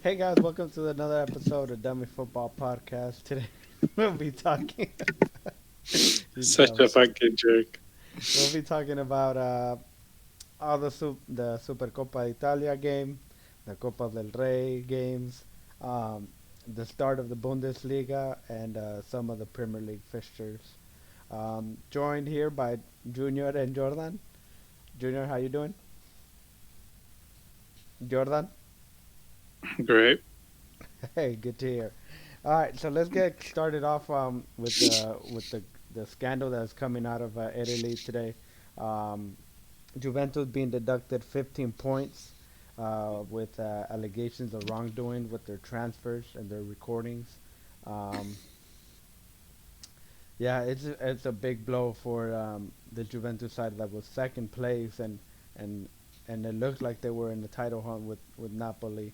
Hey guys, welcome to another episode of Dummy Football Podcast. Today we'll be talking. You Such dumb. a fucking jerk. We'll be talking about all the Supercoppa Italia game, the Copa del Rey games, um, the start of the Bundesliga, and some of the Premier League fixtures. Joined here by Junior and Jordan. Junior, how you doing? Jordan. Great. Hey, good to hear. All right, so let's get started off with the scandal that's coming out of Italy today. Um, Juventus being deducted 15 points with allegations of wrongdoing with their transfers and their recordings. Um, yeah, it's a big blow for the Juventus side that was second place and and it looked like they were in the title hunt with Napoli.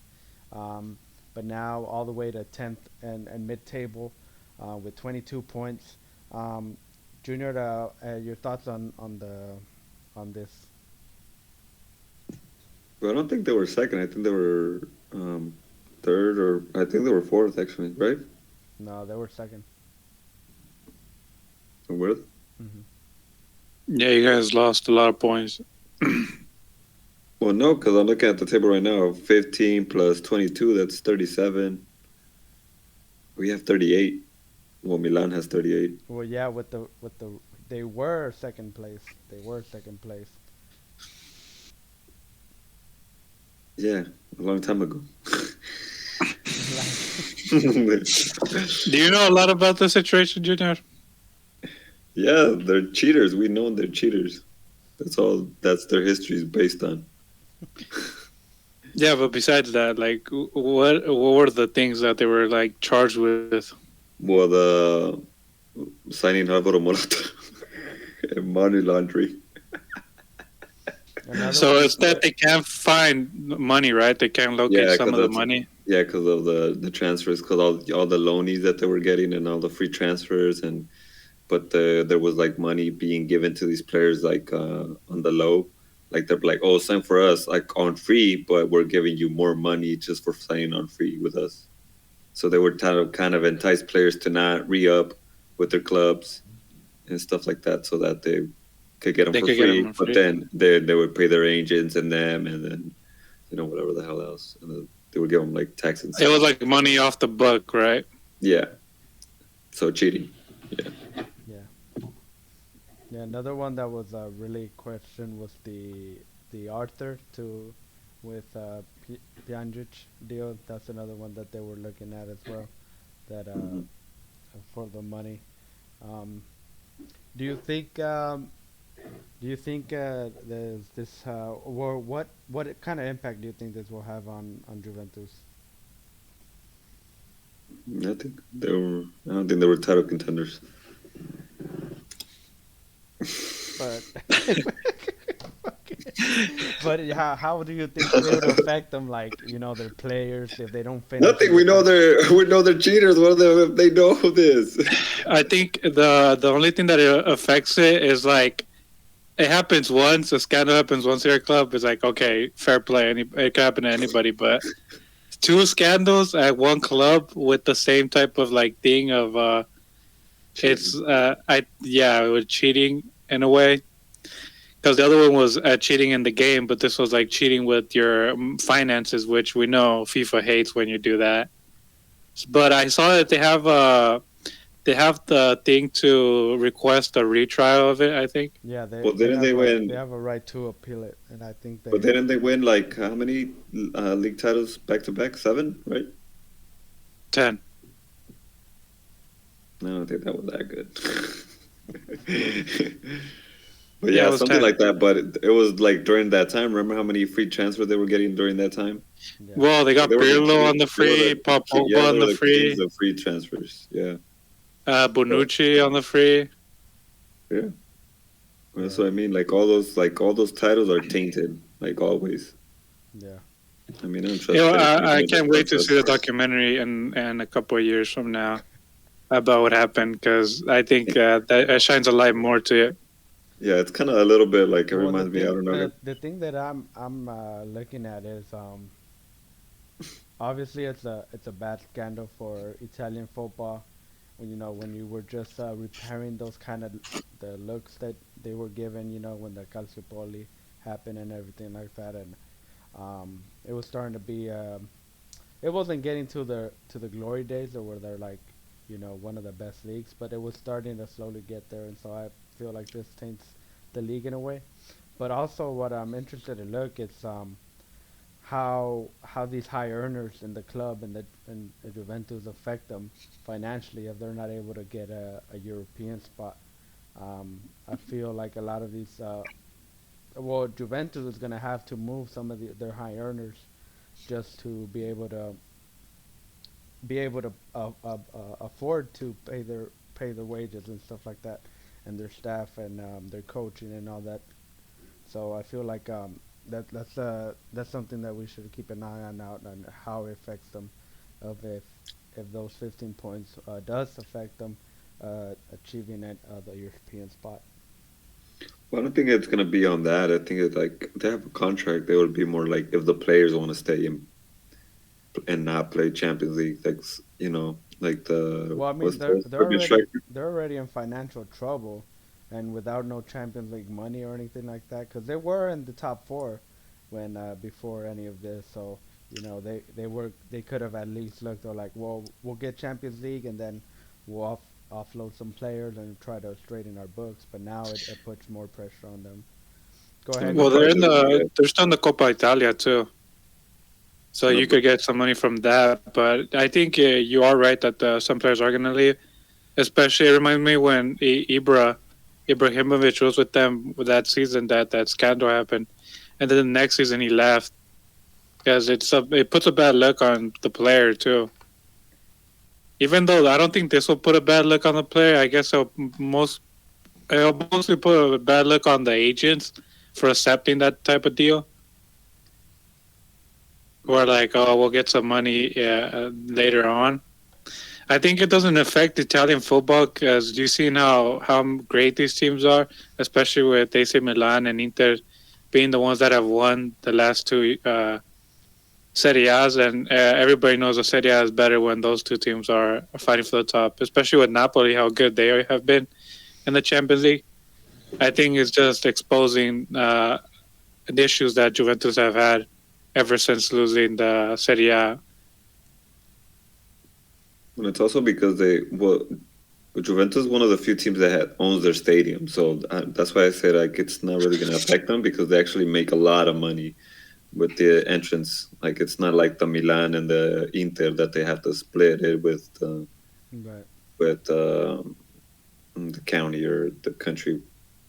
Um, but now all the way to 10th and mid-table with 22 points. Um, Junior, your thoughts on this? But I don't think they were second. I think they were third, or I think they were fourth actually, right? No, they were second. Or were Hmm. Yeah, you guys lost a lot of points. Well, no, because I'm looking at the table right now. 15 plus 22, that's 37. We have 38. Well, Milan has 38. Well, yeah, with the they were second place. They were second place. Yeah, a long time ago. Do you know a lot about the situation, Junior? Yeah, they're cheaters. We know they're cheaters. That's all. That's their history is based on. Yeah, but besides that, like, what were the things that they were like charged with? Well, the signing Alvaro Morata and money laundering. Another So one. it's that they can't find money, right? They can't locate Yeah, some because of the that's money. yeah, because of the transfers, because all the loanies that they were getting and all the free transfers, and but there was like money being given to these players like on the low, like they're like, oh, sign for us like on free, but we're giving you more money just for signing on free with us. So they were kind of entice players to not re up with their clubs and stuff like that, so that they could get them They for could get free. them But free. then they would pay their agents and them, and then whatever the hell else, and then they would give them like tax It was incentives. like money off the book, right? Yeah, so cheating. Yeah, Yeah, yeah. Another one that was really questioned was the Arthur to with Pjanic deal. That's another one that they were looking at as well. That hmm for the money. Um, do you think? Do you think there's this or what kind of impact do you think this will have on Juventus? I think they were. I don't think they were title contenders. But but how do you think it would affect them? Like their players if they don't finish Nothing. in the We know top. they're cheaters. What are they if they know this? I think the only thing that it affects it is like it happens once. A scandal happens once at your club. It's like okay, fair play. It can happen to anybody, but two scandals at one club with the same type of like thing of it's Cheating. I yeah with cheating in a way because the other one was cheating in the game, but this was like cheating with your finances, which we know FIFA hates when you do that. But I saw that they have the thing to request a retrial of it. I think. Yeah, they Well, they didn't they have they win? have a right to appeal it, and I think But didn't they win like how many league titles back to back? Seven, right? 10. I don't think that was that good. But Yeah, it yeah, was something 10. like that. But it was like during that time. Remember how many free transfers they were getting during that time? yeah. Well, they They got were the Pirlo on the they were free, yeah, Pogba they on were the the kings free, of free transfers. Yeah, so Bonucci on the free. yeah, that's Yeah, what I mean. Like all those titles are tainted, like always. yeah. I mean, I don't You trust know, players I anymore can't that wait don't to see trust. the documentary in a couple of years from now about what happened because I think that it shines a light more to it. Yeah, it's kind of a little bit like it Well, the reminds me. I thing don't know. the the thing that I'm looking at is obviously it's a bad scandal for Italian football when when you were just repairing those kind of the looks that they were given, when the calciopoli happened and everything like that, and it was starting to be it wasn't getting to the glory days or where they're like one of the best leagues, but it was starting to slowly get there, and so I feel like this taints the league in a way. But also, what I'm interested to look is how these high earners in the club and Juventus affect them financially if they're not able to get a European spot. I feel like a lot of these, well, Juventus is going to have to move some of their high earners just to be able to afford to pay their wages and stuff like that, and their staff and their coaching and all that. So I feel like that's something that we should keep an eye on out on how it affects them, of if those 15 points does affect them achieving the European spot. Well, I don't think it's gonna be on that. I think it's like they have a contract. They would be more like if the players want to stay and not play Champions League, like like the Well, I mean what's the they're Serbian already striker? they're already in financial trouble, and without no Champions League money or anything like that, because they were in the top four when before any of this. So they could have at least looked. They're like, well, we'll get Champions League, and then we'll offload some players and try to straighten our books. But now it puts more pressure on them. Go I mean, ahead, they're Well, Nico. probably just gonna they're still in the Coppa Italia too, so no, you but could get some money from that. But I think you are right that some players are gonna leave. Especially, it reminds me when Ibrahimovic was with them with that season that scandal happened, and then the next season he left because it puts a bad look on the player too. Even though I don't think this will put a bad look on the player, I guess it'll mostly put a bad look on the agents for accepting that type of deal. Or like, oh, we'll get some money later on. I think it doesn't affect Italian football because you've seen how great these teams are, especially with AC Milan and Inter being the ones that have won the last two Serie A's, and everybody knows the Serie A is better when those two teams are fighting for the top, especially with Napoli, how good they have been in the Champions League. I think it's just exposing the issues that Juventus have had ever since losing the Serie A. and it's also because Juventus is one of the few teams that owns their stadium, so that's why I say like it's not really gonna affect them because they actually make a lot of money with the entrance. Like it's not like the Milan and the Inter that they have to split it Right, with the county or the country.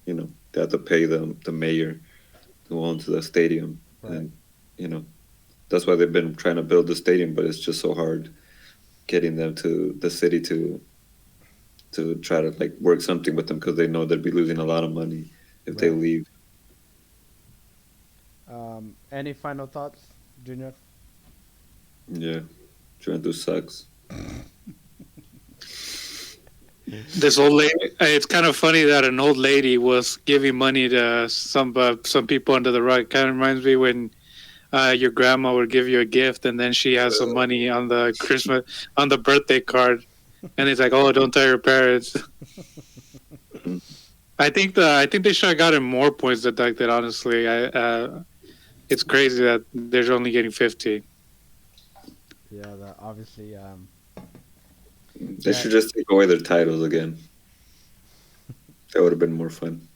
They have to pay the mayor who owns the stadium, right. and you know that's why they've been trying to build the stadium, but it's just so hard getting them to the city to try to like work something with them because they know they'd be losing a lot of money if they Right. leave. Any final thoughts, Junior? Yeah, Juventus sucks. This old lady. It's kind of funny that an old lady was giving money to some people under the rug. Kind of reminds me when your grandma would give you a gift, and then she has some money on the Christmas on the birthday card, and it's like, oh, don't tell your parents. I think they should have gotten more points deducted. Honestly, it's crazy that they're only getting 50. Yeah, obviously. They Yeah. should just take away their titles again. That would have been more fun.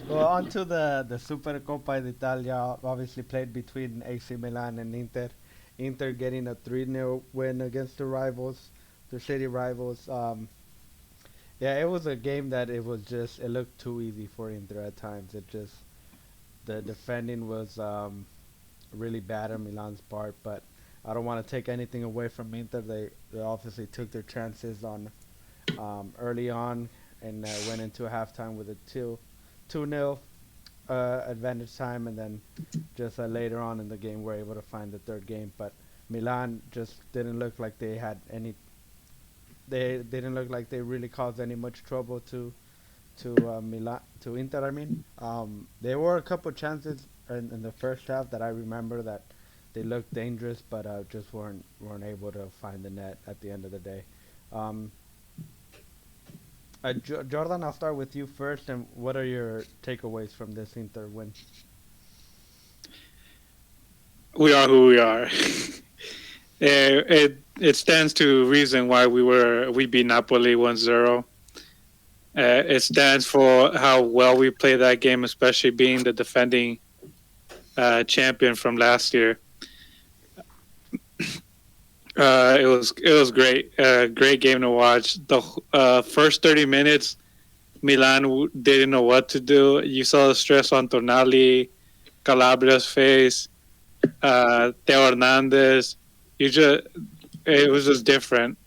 Well, on to the Supercoppa Italia, obviously played between AC Milan and Inter. Inter getting a 3-0 win against the rivals, their city rivals. Yeah, it was a game that it looked too easy for Inter at times. The defending was really bad on Milan's part, but I don't want to take anything away from Inter. They obviously took their chances on early on and went into halftime with a 2-0 advantage time, and then just later on in the game were able to find the third game. But Milan just didn't look like they had any. They didn't look like they really caused any much trouble to Milan to Inter. I mean, there were a couple chances in the first half that I remember that they looked dangerous, but just weren't able to find the net at the end of the day. Um, Jordan, I'll start with you first. And what are your takeaways from this Inter win? We are who we are. It stands to reason why we beat Napoli 1-0. It stands for how well we played that game, especially being the defending champion from last year. It was great, great game to watch. The first 30 minutes, Milan didn't know what to do. You saw the stress on Tonali, Calabria's face, Theo Hernandez. It was just different,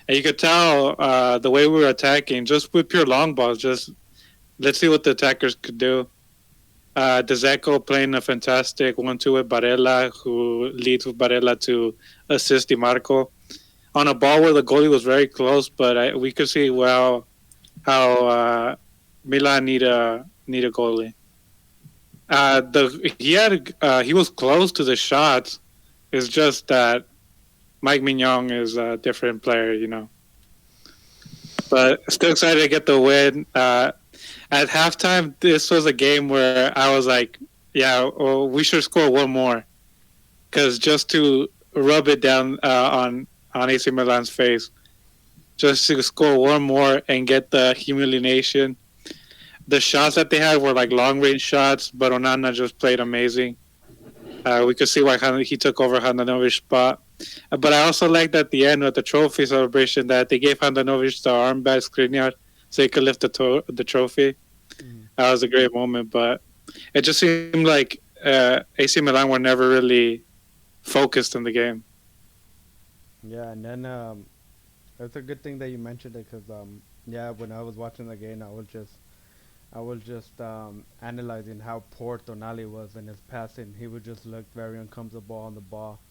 and you could tell the way we were attacking, just with pure long balls. Just let's see what the attackers could do. Dzeko playing a fantastic 1-2 with Barella, who leads with Barella to assist Di Marco on a ball where the goalie was very close, but we could see well how Milan need a goalie. He was close to the shots. It's just that Mike Mignon is a different player, you know. But still excited to get the win. At halftime, this was a game where I was like, yeah, well, we should score one more. Because just to rub it down on AC Milan's face, just to score one more and get the humiliation. The shots that they had were like long-range shots, but Onana just played amazing. We could see why he took over Handanovic's spot. But I also liked at the end with the trophy celebration that they gave Handanovic the armband Skriniar so he could lift the trophy. That was a great moment, but it just seemed like AC Milan were never really focused in the game. Yeah, and then it's a good thing that you mentioned it because yeah, when I was watching the game, I was just analyzing how poor Tonali was in his passing. He would just look very uncomfortable on the ball.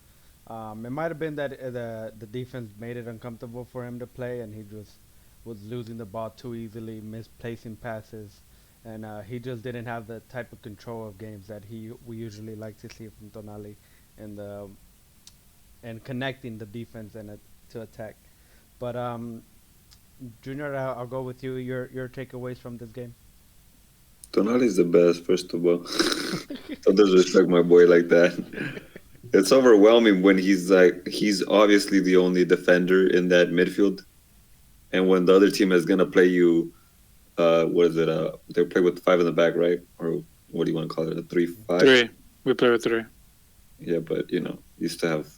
It might have been that the defense made it uncomfortable for him to play, and he just was losing the ball too easily, misplacing passes, and he just didn't have the type of control of games that we usually like to see from Tonali, and connecting the defense and to attack. But Junior, I'll go with you. Your takeaways from this game. Tonali's the best, first of all. Don't disrespect my boy like that. It's overwhelming when he's obviously the only defender in that midfield, and when the other team is gonna play you, what is it? They play with five in the back, right? Or what do you want to call it? A 3-5? Three. We play with three. Yeah, but used to have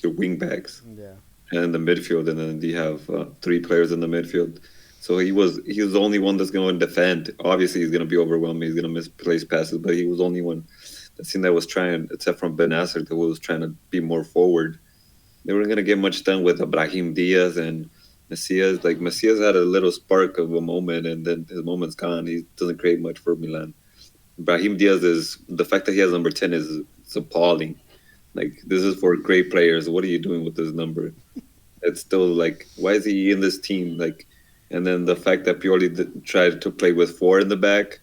your wing backs Yeah. and the midfield, and then you have three players in the midfield. So he was the only one that's going to defend. Obviously, he's going to be overwhelmed. He's going to misplace passes, but he was the only one that seemed that was trying, except from Ben Nasser, that was trying to be more forward. They weren't going to get much done with Brahim Diaz and Macias. Like Macias had a little spark of a moment, and then his moment's gone. He doesn't create much for Milan. Brahim Diaz is the fact that he has number 10 is appalling. Like this is for great players. What are you doing with this number? It's still like, why is he in this team? Like. And then the fact that Pioli tried to play with four in the back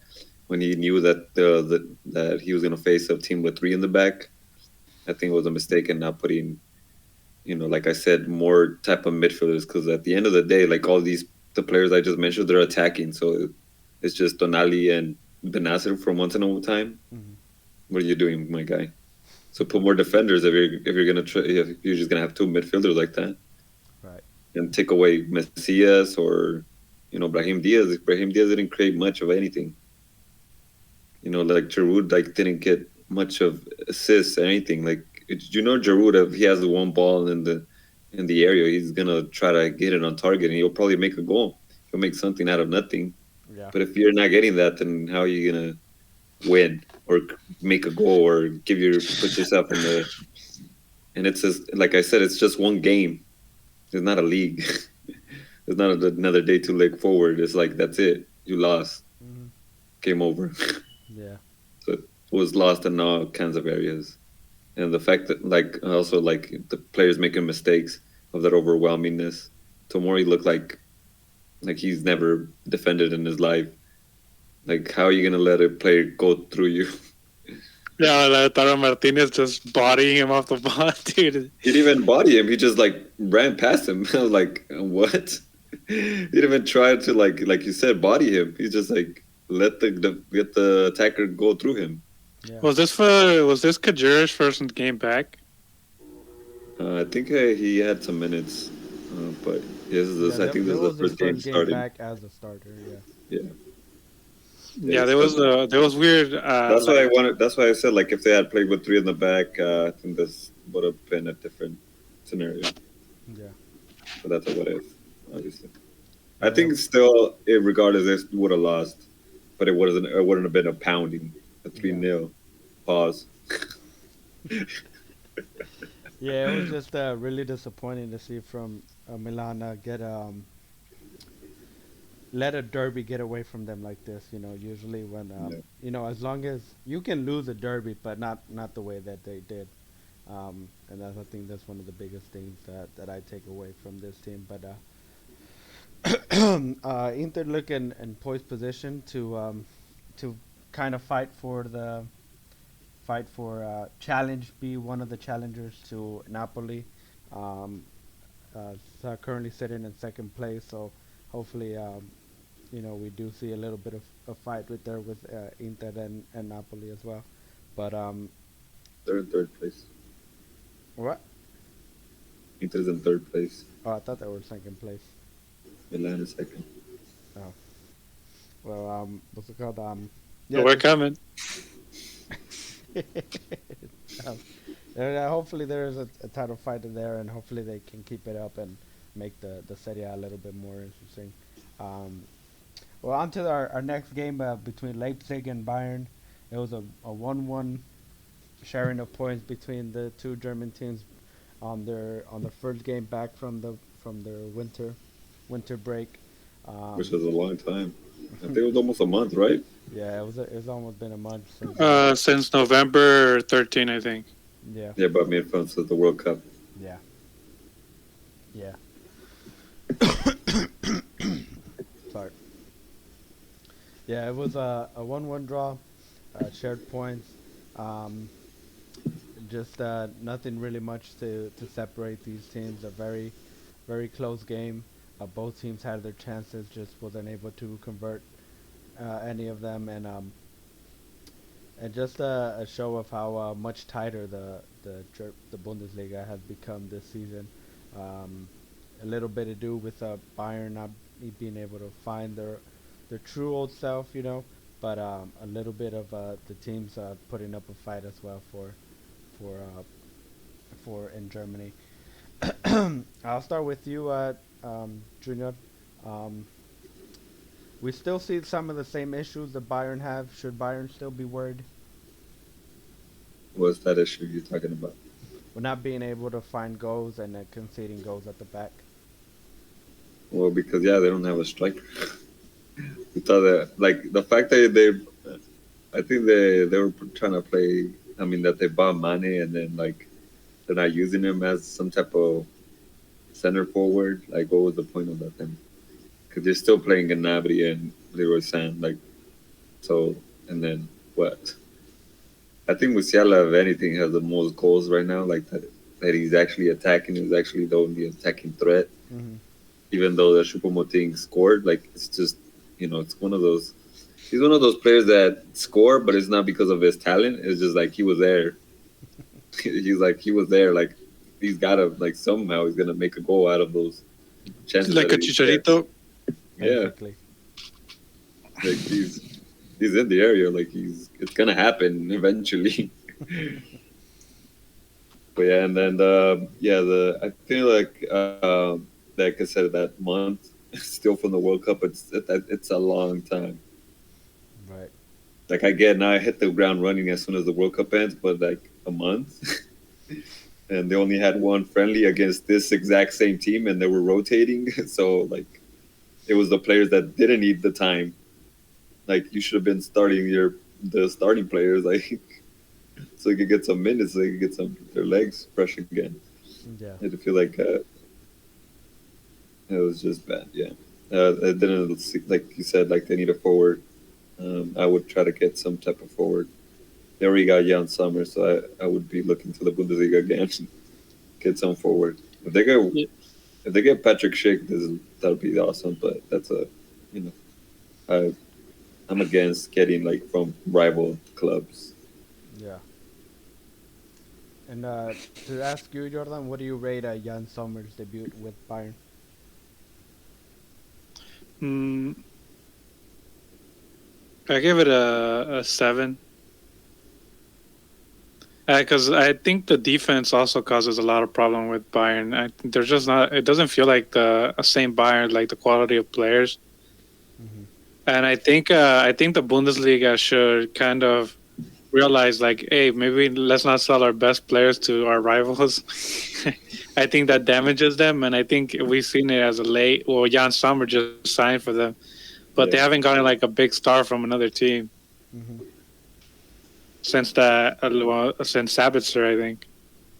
when he knew that that he was going to face a team with three in the back, I think it was a mistake in not putting, like I said, more type of midfielders. Because at the end of the day, like all the players I just mentioned, they're attacking. So it's just Tonali and Benasser from once in a time. Mm-hmm. What are you doing, my guy? So put more defenders if you're gonna try, if you're just gonna have two midfielders like that. Right. And take away Messias or, Brahim Diaz. Brahim Diaz didn't create much of anything. Like Giroud, like didn't get much of assists or anything. Like, Giroud, if he has the one ball in the area, he's gonna try to get it on target, and he'll probably make a goal. He'll make something out of nothing. Yeah. But if you're not getting that, then how are you gonna win or make a goal or put yourself in the? And it's just, like I said, it's just one game. It's not a league. It's not another day to look forward. It's like, that's it. You lost. Mm-hmm. Game over. Yeah. So it was lost in all kinds of areas. And the fact that, also, the players making mistakes of that overwhelmingness. Tomori looked like he's never defended in his life. Like, how are you going to let a player go through you? Yeah, Lautaro Martinez just bodying him off the ball, dude. He didn't even body him. He just like ran past him. I was like, what? He didn't even try to like you said, body him. He's just like let the attacker go through him. Yeah. Was this Kajura's first game back? I think he had some minutes, but I think this is That the was his first game first game starting. back as a starter. Yeah. Yeah, Yeah, there was weird. that's why I wanted. That's why I said like if they had played with three in the back, I think this would have been a different scenario. Yeah. But that's a what if, obviously. I think still, regardless, they would have lost, but it wasn't. It wouldn't have been a pounding, a 3-0. Pause. Yeah, it was just really disappointing to see from Milana get let a derby get away from them like this. Usually when as long as you can lose a derby, but not the way that they did. And I think that's one of the biggest things that I take away from this team. But Inter look in poised position to kind of fight for challenge, be one of the challengers to Napoli. Um, Currently sitting in second place, so hopefully, we do see a little bit of a fight with Inter and Napoli as well. But They're in third place. what? Inter's in third place. Oh, I thought they were second place. Milan is second. Oh, well, what's it called? We're coming. um, Hopefully there is a title fight in there, and hopefully they can keep it up and make the Serie A little bit more interesting. Um, well, on to our next game between Leipzig and Bayern. It was a 1-1 sharing of points between the two German teams on their first game back from their winter break. Which was a long time. I think it was almost a month, right? Yeah, it's almost been a month since. Since November 13, I think. Yeah. Yeah, but made fun of the World Cup. Yeah. Yeah. Sorry. Yeah, it was a 1-1 draw, shared points. Um, just nothing really much to separate these teams. A very, very close game. Both teams had their chances, just wasn't able to convert any of them, and just a show of how much tighter the Bundesliga has become this season. A little bit to do with Bayern not being able to find their true old self, but a little bit of the teams putting up a fight as well for in Germany. I'll start with you, Junior. Um, we still see some of the same issues that Bayern have. Should Bayern still be worried? What's that issue you're talking about? We're not being able to find goals and conceding goals at the back. Well, because they don't have a striker. We thought that like the fact that I think they were trying to play. I mean that they bought Mane and then like they're not using him as some type of center forward. Like what was the point of that then? Because they're still playing Gnabry and Leroy San. Like so, and then what? I think Musiala, if anything, has the most goals right now. Like that he's actually attacking. He's actually the only attacking threat. Mm-hmm. Even though the Choupo-Moting scored, like it's just it's one of those. He's one of those players that score, but it's not because of his talent. It's just like he was there. He was there. Like he's gotta like somehow he's gonna make a goal out of those chances. Like a Chicharito. Yeah, Exactly. like he's in the area. Like it's gonna happen eventually. But yeah, and then I feel like I said that month still from the World Cup. It's a long time. Right. Like I get now, I hit the ground running as soon as the World Cup ends, but like a month, and they only had one friendly against this exact same team, and they were rotating. So like, it was the players that didn't need the time. Like you should have been starting the starting players, like so they could get some minutes, so they could get their legs fresh again. Yeah. I feel like it was just bad. Yeah, it didn't like you said. Like they need a forward. I would try to get some type of forward they already got Jan Sommer, so I would be looking to the Bundesliga again, get some forward. If they get Yeah. if they get Patrick Schick, that'd be awesome. But that's you know, I I'm against getting like from rival clubs. Yeah. And to ask you, Jordan, what do you rate Jan Sommer's debut with Bayern? Mm, I give it a 7. Because I think the defense also causes a lot of problem with Bayern. There's just not. It doesn't feel like the same Bayern, like the quality of players. Hmm. And I think the Bundesliga should kind of realize like, hey, maybe let's not sell our best players to our rivals. I think that damages them, and I think we've seen it as a late. Well, Jan Sommer just signed for them, but they Yeah, haven't gotten like a big star from another team Hmm. since that since Sabitzer, I think.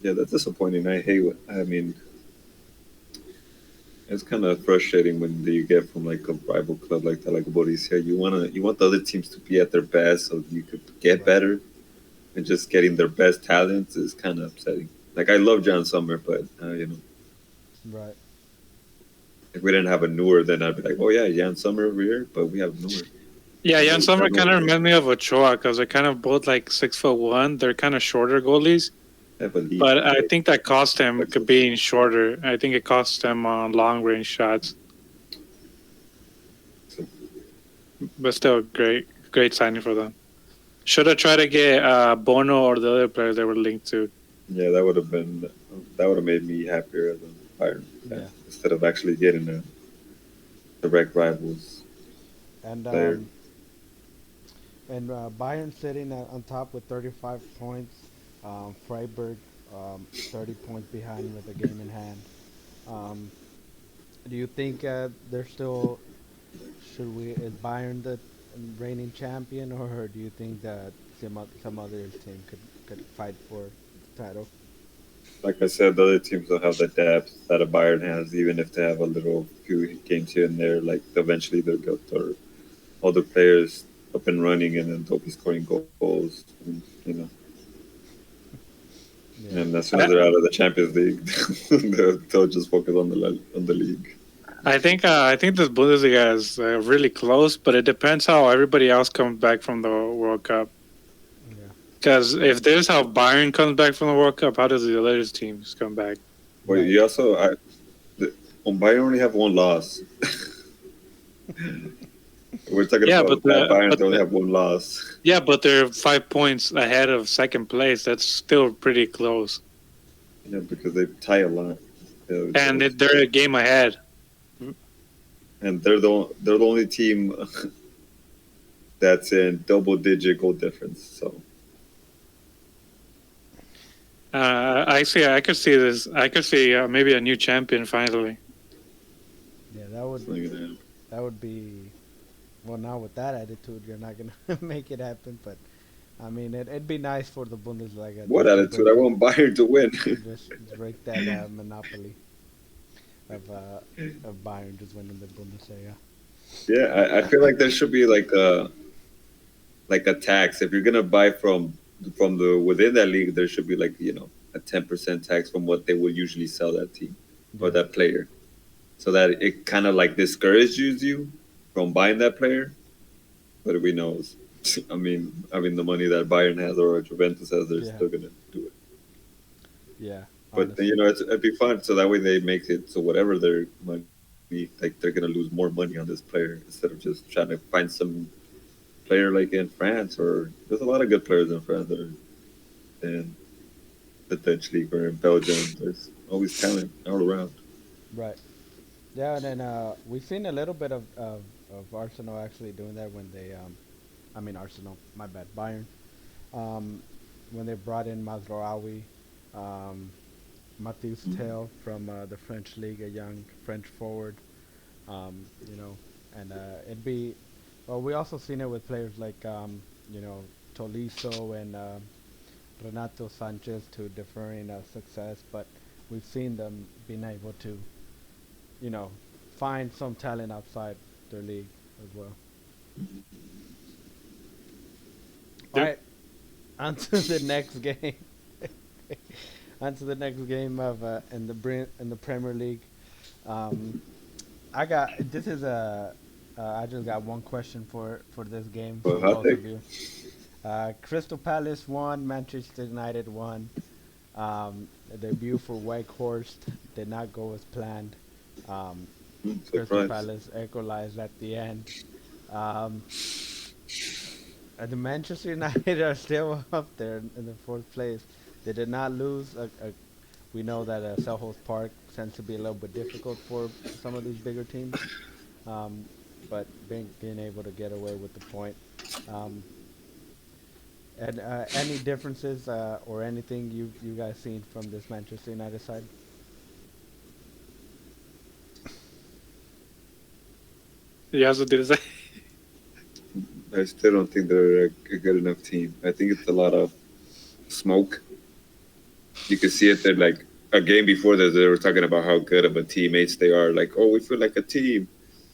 yeah, that's disappointing. I hate. I mean, it's kind of frustrating when you get from like a rival club like that, like Borussia. You want the other teams to be at their best so you could get Right. better, and just getting their best talents is kind of upsetting. Like I love John Summer, but Right. if we didn't have a newer, then I'd be like, oh yeah, Jan Summer over here, but we have newer. Yeah, No, Jan we Sommer got kind of newer. reminds me of Ochoa because they're kind of both like 6'1". They're kind of shorter goalies, Have a lead. but I think that cost him being shorter. I think it cost him on long range shots, So, but still great signing for them. Should have tried to get Bono or the other player they were linked to. yeah, that would have made me happier as a Bayern fan Yeah. instead of actually getting a direct rivals And player. Bayern sitting on top with 35 points. Freiburg 30 points behind with a game in hand. Um, do you think they're still should we is Bayern the reigning champion, or do you think that some other team could fight for the title? Like I said, the other teams don't have the depth that a Bayern has, even if they have a little few games here and there. Like eventually they'll get their other players up and running, and then they'll be scoring goals. Yeah. And as soon as I, they're out of the Champions League, they'll just focus on the league. I think this Bundesliga is really close, but it depends how everybody else comes back from the World Cup. Yeah. Because if this is how Bayern comes back from the World Cup, how does the other teams come back? But Right. you also, Bayern only have one loss. We're talking Yeah, about but that the, Bayern. but They only the, have one loss. yeah, but they're 5 points ahead of second place. That's still pretty close, Yeah, because they tie a lot. and they're a game ahead. And they're the only team that's in double digit goal difference. So I could see this. I could see maybe a new champion finally. Yeah, it's not gonna happen. that would be well. Now with that attitude, you're not gonna make it happen. But I mean, it'd be nice for the Bundesliga What just to attitude? I want Bayern to win. just break that monopoly of uh, of Bayern just winning the Bundesliga. Yeah, I feel like there should be like a tax if you're gonna buy from the within that league. There should be like a 10% tax from what they will usually sell that team or Yeah. that player, so that it kind of like discourages you from buying that player. But we know, I mean the money that Bayern has or Juventus has, they're Yeah. still gonna do it. Yeah. But Honestly. it'd be fun. So that way they make it so whatever their money, like they're gonna lose more money on this player instead of just trying to find some player like in France, or there's a lot of good players in France that are in the Dutch league or in Belgium. There's always talent all around. Right. Yeah, and then we've seen a little bit of Arsenal actually doing that when they I mean Arsenal, my bad, Bayern. Um, when they brought in Mazraoui, um, Matthews Mhm. Tell from the French league, a young French forward. You know, and it'd be well. We also seen it with players like you know Tolisso and Renato Sanchez to differing success, but we've seen them being able to find some talent outside their league as well. All Yep. right. On to the next game. On to the next game of in the Premier League. Um, I got this is a. I just got one question for this game Well, for hot both take. of you. Crystal Palace won. Manchester United won. The debut for Weghorst did not go as planned. Um, Crystal Surprise. Palace equalized at the end. Um, the Manchester United are still up there in the fourth place. They did not lose. We know that Selhurst Park tends to be a little bit difficult for some of these bigger teams, um, but being able to get away with the point. Um, and any differences or anything you guys seen from this Manchester United side? You also did say. I still don't think they're a good enough team. I think it's a lot of smoke. You can see it. They're like a game before this, they were talking about how good of a teammates they are. Like, oh, we feel like a team.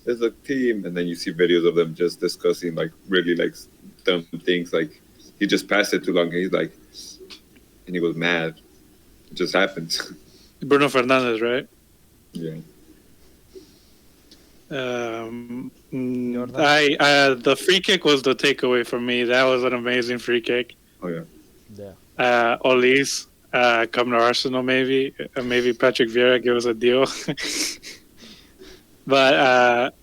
There's a team, and then you see videos of them just discussing like really like dumb things. Like he just passed it too long. And he's like, and he was mad. It just happens. Bruno Fernandez, right? Yeah. Jordan? The free kick was the takeaway for me. That was an amazing free kick. Oh yeah. Yeah. Olis, come to Arsenal maybe. Maybe Patrick Vieira give us a deal. But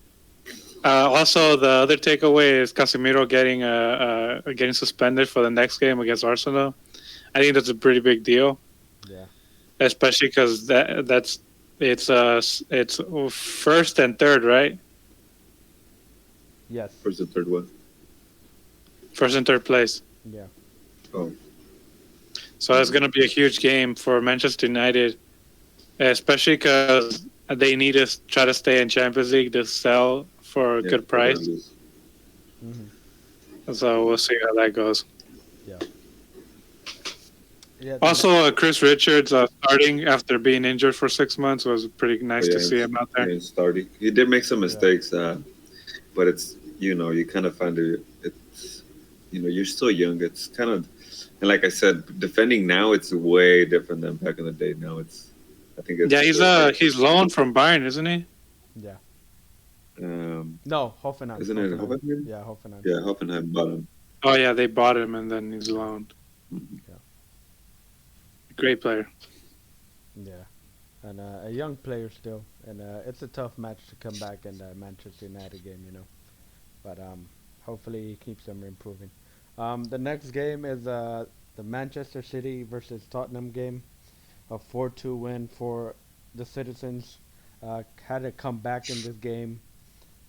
also the other takeaway is Casemiro getting suspended for the next game against Arsenal. I think that's a pretty big deal, Yeah. especially because it's first and third, right? Yes. Where's the third one? First and third place. Yeah. Oh. So it's going to be a huge game for Manchester United, especially because they need to try to stay in Champions League to sell for a Yeah, good price. Mm-hmm. So we'll see how that goes. Yeah. Yeah. Also, Chris Richards starting after being injured for 6 months was pretty nice to see him out there. Yeah, starting. He did make some mistakes, but it's you kind of find it's you're so young. It's kind of, and like I said, defending now it's way different than back in the day. Now I think it's he's loaned from Bayern, isn't he? Yeah. Um, No, Hoffenheim. isn't it Hoffenheim? Yeah, Hoffenheim. Yeah, Hoffenheim bottom. Oh yeah, they bought him and then he's loaned. Yeah. Great player. Yeah. And a young player still, and it's a tough match to come back in the Manchester United game, But hopefully he keeps them improving. The next game is the Manchester City versus Tottenham game, a 4-2 win for the Citizens. Had to come back in this game.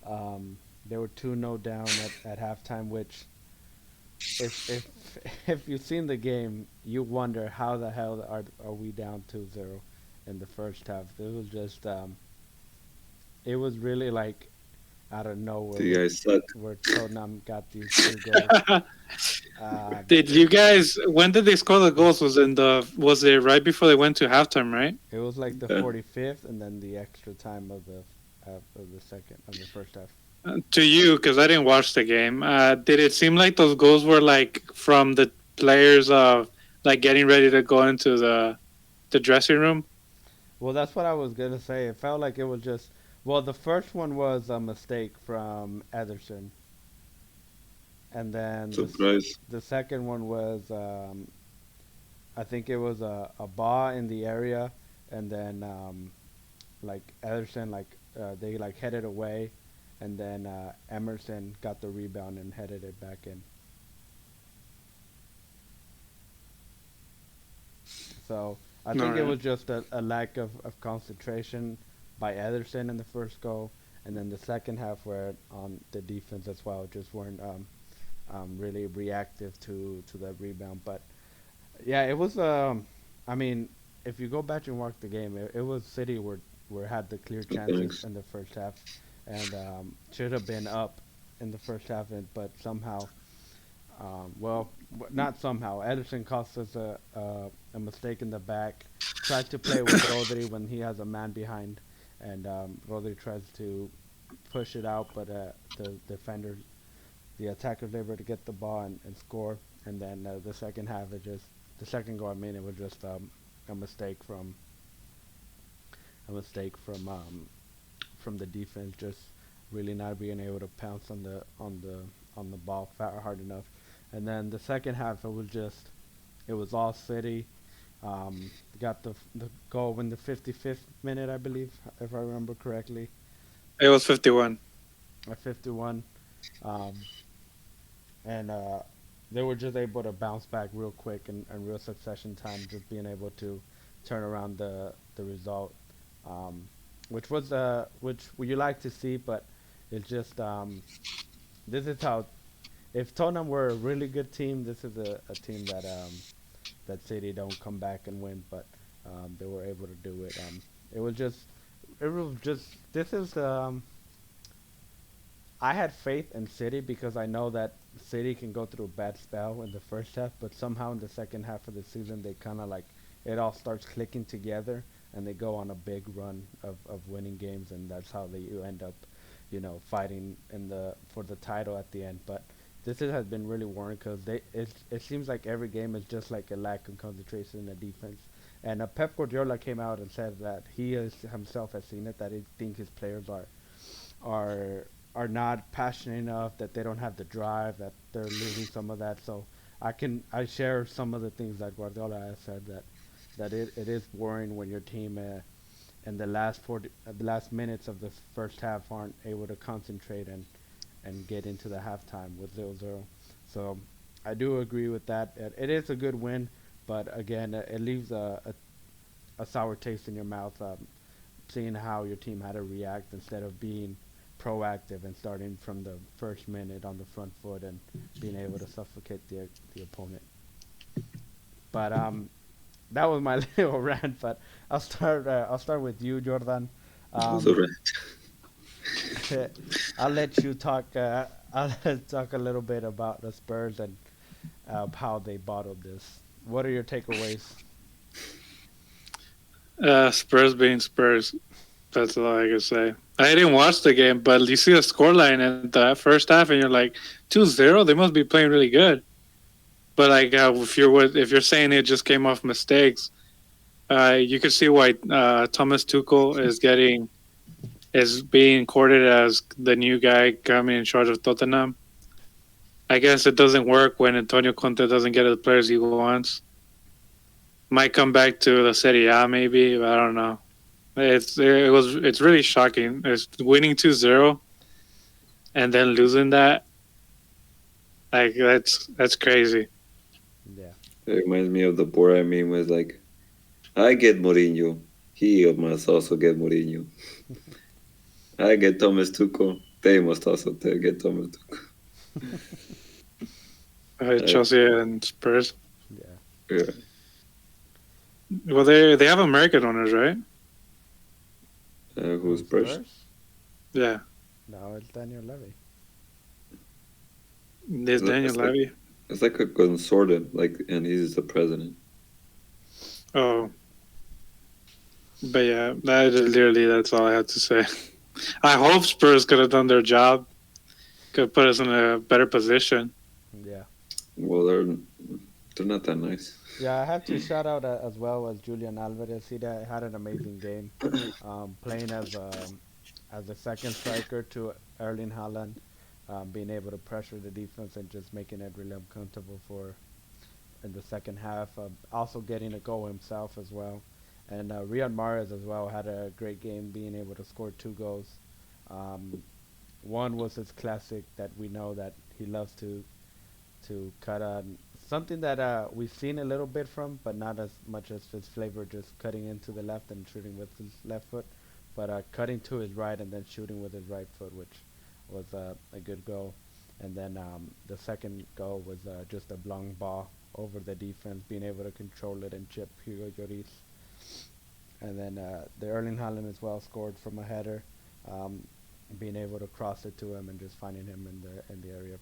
They were 2-0 down at halftime, which if if you've seen the game, you wonder how the hell are we down 2-0 in the first half. It was just it was really like out of nowhere The guys suck. where Tottenham got these two goals. Did you guys? When did they score the goals? Was it right before they went to halftime? Right. It was like the Yeah. 45th, and then the extra time of the first half. To you, because I didn't watch the game. Did it seem like those goals were like from the players like getting ready to go into the dressing room? Well, that's what I was gonna say. It felt like it was just. Well, the first one was a mistake from Ederson, and then Surprise. the second one was I think it was a ball in the area, and then like Ederson they like headed away, and then Emerson got the rebound and headed it back in. So I think it Alright. was just a lack of concentration by Ederson in the first goal, and then the second half where on the defense as well just weren't really reactive to that rebound. But yeah, it was. I mean, if you go back and watch the game, it was City were had the clear chances Thanks. in the first half, and should have been up in the first half, but somehow, not somehow. Ederson cost us a mistake in the back. Tried to play with Rodri when he has a man behind, and Rodri tries to push it out, but the defenders, the attackers, able to get the ball and score. and then the second half it just the second goal. I mean, it was just a mistake from a mistake from the defense, just really not being able to pounce on the ball hard enough. And then the second half, it was all City. Got the goal in the 55th minute, I believe, if I remember correctly, It was 51. at 51. Um, and they were just able to bounce back real quick and real succession time, just being able to turn around the result, um, which you like to see, but it's just this is how if Tottenham were a really good team, this is a team that City don't come back and win, but they were able to do it. It was just it was just this is I had faith in City because I know that City can go through a bad spell in the first half, but somehow in the second half of the season they kind of like it all starts clicking together and they go on a big run of winning games, and that's how they you end up, fighting in the for the title at the end. But has been really worrying because it seems like every game is just like a lack of concentration in the defense. And Pep Guardiola came out and said that he is, himself has seen it, that he thinks his players are are not passionate enough, that they don't have the drive, that they're losing some of that. So I share some of the things that Guardiola has said, that it is worrying when your team in the last minutes of the first half aren't able to concentrate and get into the halftime with 0-0. So I do agree with that. It is a good win, but again, it leaves a sour taste in your mouth, seeing how your team had to react instead of being proactive and starting from the first minute on the front foot and being able to suffocate the opponent. But that was my little rant. But I'll start with you, Jordan. Also, Um, I'll let you talk. I'll talk a little bit about the Spurs and how they bottled this. What are your takeaways? Spurs being Spurs. That's all I can say. I didn't watch the game, but you see the scoreline in the first half, and you're like 2-0. They must be playing really good. But like, if you're saying it just came off mistakes, you can see why Thomas Tuchel is being courted as the new guy coming in charge of Tottenham. I guess it doesn't work when Antonio Conte doesn't get the players he wants. Might come back to the Serie A maybe, but I don't know. It's really shocking. It's winning 2-0 and then losing that. Like that's crazy. Yeah, it reminds me of the Bora meme was like, I get Mourinho. He must also get Mourinho. I get Thomas Tuchel. They must also get Thomas Tuchel. Chelsea and Spurs. yeah. Yeah. Well, they have American owners, right? Who's Who's Spurs? Spurs? Yeah. No, it's Daniel Levy. There's Daniel It's like, Levy. it's like a consortium, like, and he's the president. Oh, but yeah, that's all I have to say. I hope Spurs could have done their job. Could put us in a better position. Yeah. Well, they're not that nice. Yeah, I have to shout out as well as Julian Alvarez. Had an amazing game, playing as a second striker to Erling Haaland, being able to pressure the defense and just making it really uncomfortable for in the second half. Also getting a goal himself as well, and Riyad Mahrez as well had a great game, being able to score two goals. Um, One was his classic that we know that he loves to cut on something that we've seen a little bit from, but not as much as his flavor, just cutting into the left and shooting with his left foot, but cutting to his right and then shooting with his right foot, which was a good goal. And then the second goal was just a long ball over the defense, being able to control it and chip Hugo Lloris. And then the Erling Haaland as well scored from a header, um, being able to cross it to him and just finding him in the area.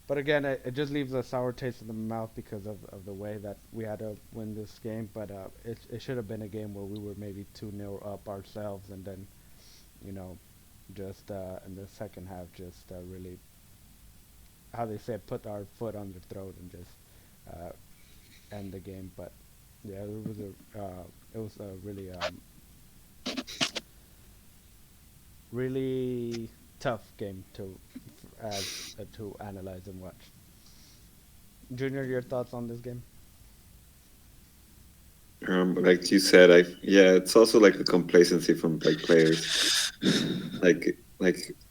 But again, it just leaves a sour taste in the mouth because of the way that we had to win this game. But it should have been a game where we were maybe 2-0 up ourselves, and then, you know, just in the second half, just really how they say, put our foot on their throat and just uh, end the game. But yeah, it was a really really tough game to analyze and watch. Junior, your thoughts on this game? Like you said, yeah, it's also like a complacency from like players. Like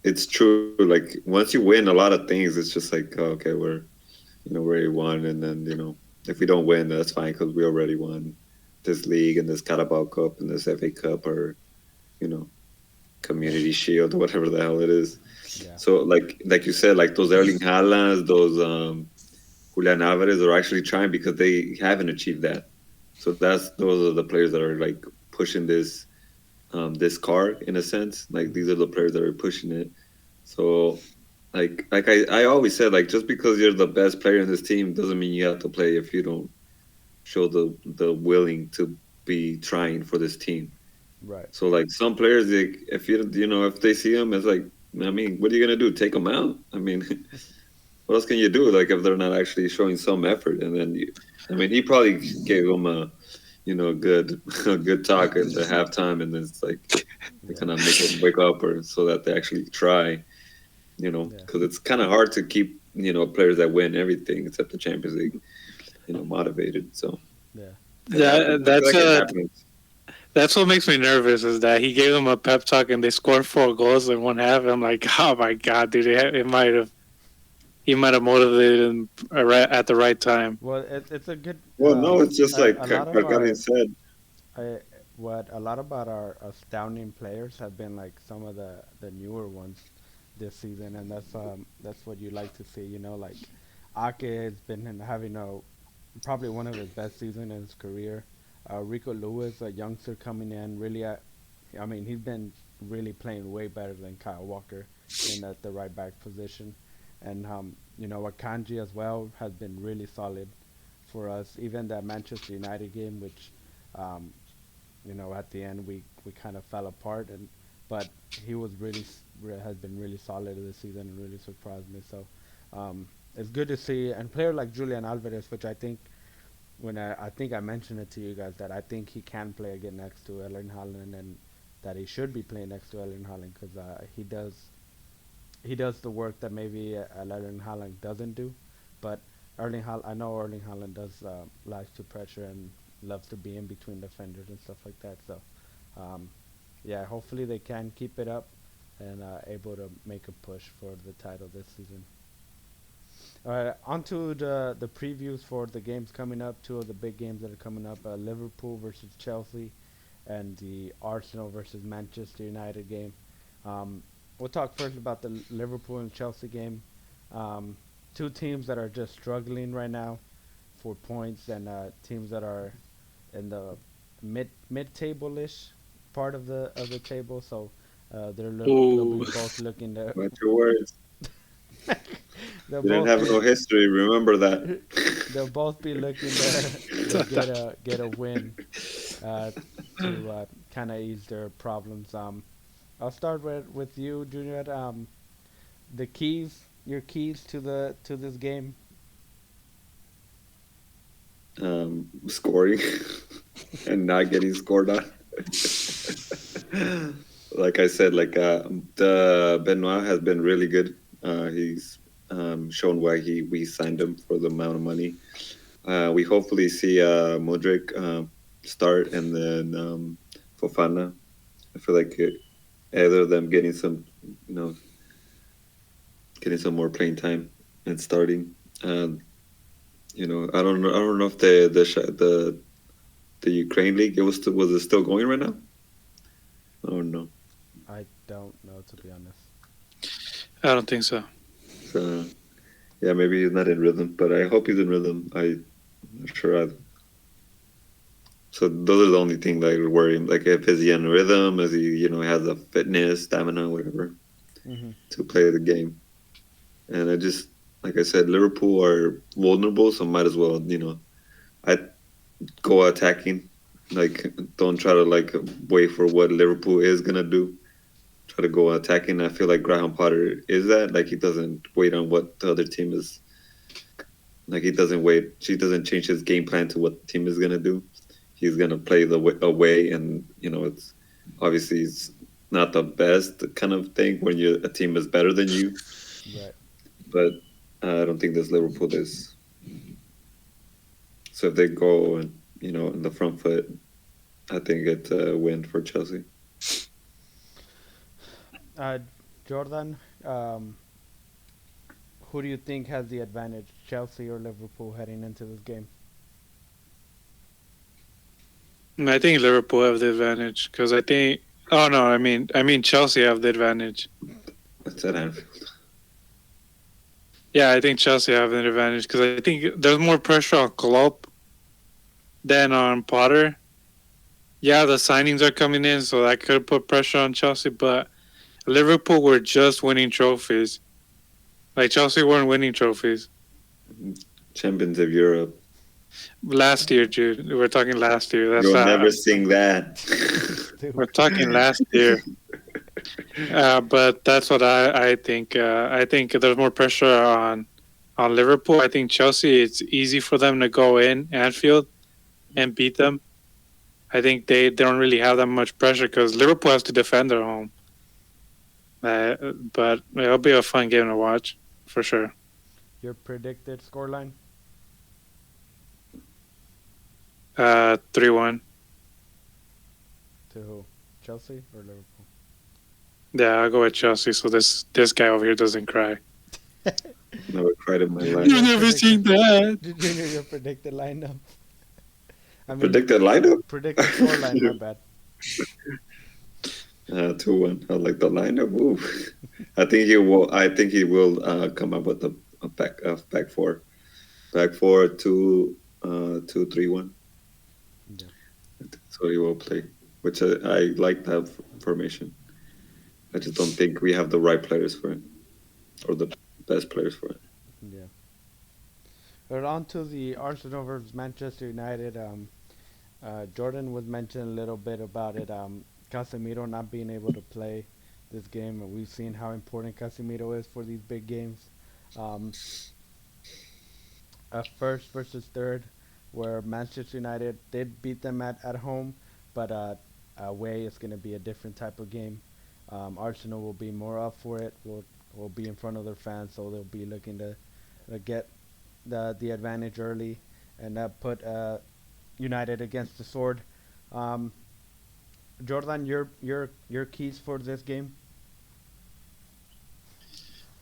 it's true. Like once you win a lot of things, it's just like, oh, okay, we already won, and then if we don't win, that's fine because we already won this league and this Carabao Cup and this FA Cup or you know Community Shield or whatever the hell it is. Yeah. So like you said, like those Erling Haalands, those Julian Alvarez are actually trying because they haven't achieved that. So those are the players that are like pushing this car in a sense. Like these are the players that are pushing it. So I always said, like just because you're the best player in this team doesn't mean you have to play if you don't show the willing to be trying for this team. Right. So like some players, like, if if they see them, it's like, I mean, what are you gonna do? Take them out? I mean, what else can you do? Like if they're not actually showing some effort, and then I mean, he probably gave them a good a good talk at the halftime, and then it's like they Yeah. kind of make them wake up, or so that they actually try. Yeah. Because it's kind of hard to keep players that win everything except the Champions League, motivated. So Yeah. it Yeah, happens. I feel like it happens. that's what makes me nervous is that he gave them a pep talk and they scored 4 goals in one half. I'm like, oh my god, dude, he might have motivated him at the right time. Well, it's a good. Well, no, it's just like A lot of Kakarin said. I, what a lot about our astounding players have been like some of the newer ones this season, and that's what you like to see. Like Ake has been having probably one of his best seasons in his career. Rico Lewis, a youngster coming in, really, I mean, he's been really playing way better than Kyle Walker in at the right back position, and Akanji as well has been really solid for us. Even that Manchester United game, which um, at the end we kind of fell apart, but he was has been really solid this season and really surprised me. So it's good to see, and player like Julian Alvarez, which I think I think I mentioned it to you guys that I think he can play again next to Erling Haaland, and that he should be playing next to Erling Haaland because he does the work that maybe Erling Haaland doesn't do, but I know Erling Haaland does likes to pressure and loves to be in between defenders and stuff like that. So, um, yeah, hopefully they can keep it up and able to make a push for the title this season. On to the previews for the games coming up. Two of the big games that are coming up: Liverpool versus Chelsea, and the Arsenal versus Manchester United game. We'll talk first about the Liverpool and Chelsea game. Two teams that are just struggling right now for points, and teams that are in the mid table ish part of the table. So they'll be Ooh, both looking to Watch your words. they'll You didn't both have be no history. Remember that. they'll both be looking to get a win uh, to kind of ease their problems. I'll start with you, Junior. Your keys to this game. Scoring and not getting scored on. Like I said, like the Benoit has been really good. He's shown why we signed him for the amount of money. We hopefully see Modric start and then Fofana. I feel like either of them getting some more playing time and starting. I don't know if the Ukraine league was it still going right now? I don't know. I don't know, to be honest. I don't think so. So yeah, maybe he's not in rhythm, but I hope he's in rhythm. I'm not sure. So those are the only things that worry him. Like if is he in rhythm, is he has the fitness, stamina, whatever Hmm. to play the game. And I just like I said, Liverpool are vulnerable, so might as well I go attacking. Like don't try to like wait for what Liverpool is gonna do. try to go attacking. I feel like Graham Potter is that. Like he doesn't wait on what the other team is. Like he doesn't wait. She doesn't change his game plan to what the team is gonna do. He's gonna play the away, and it's obviously it's not the best kind of thing when a team is better than you. Right. But I don't think this Liverpool is. So if they go and in the front foot, I think it's a win for Chelsea. Jordan, who do you think has the advantage, Chelsea or Liverpool, heading into this game? I think Liverpool have the advantage because I think. Oh no, I mean Chelsea have the advantage. That's at Anfield. Yeah, I think Chelsea have an advantage because I think there's more pressure on Klopp than on Potter. Yeah, the signings are coming in, so that could put pressure on Chelsea. But Liverpool were just winning trophies. Like Chelsea weren't winning trophies. Champions of Europe. Last year, Jude. We're talking last year. That's You'll not, never sing that. We're talking last year. But that's what I think. I think there's more pressure on Liverpool. I think Chelsea, it's easy for them to go in Anfield and beat them. I think they don't really have that much pressure because Liverpool has to defend their home. But it'll be a fun game to watch, for sure. Your predicted scoreline? 3-1. To who? Chelsea or Liverpool? Yeah, I'll go with Chelsea so this guy over here doesn't cry. Never cried in my life. You've never seen that. Junior, your predicted lineup. Predicted lineup? Predicted scoreline, my bad. 2-1. I like the lineup. Ooh. I think he will. I think he will come up with a back four. Back four, 2-3-1. Yeah. So he will play, which I like that formation. I just don't think we have the right players for it, or the best players for it. Yeah. But on to the Arsenal versus Manchester United. Jordan was mentioning a little bit about it. Casemiro not being able to play this game, and we've seen how important Casemiro is for these big games. First versus third, where Manchester United did beat them at home, but away it's going to be a different type of game. Arsenal will be more up for it. Will be in front of their fans, so they'll be looking to get the advantage early and put United against the sword. Jordan, your keys for this game?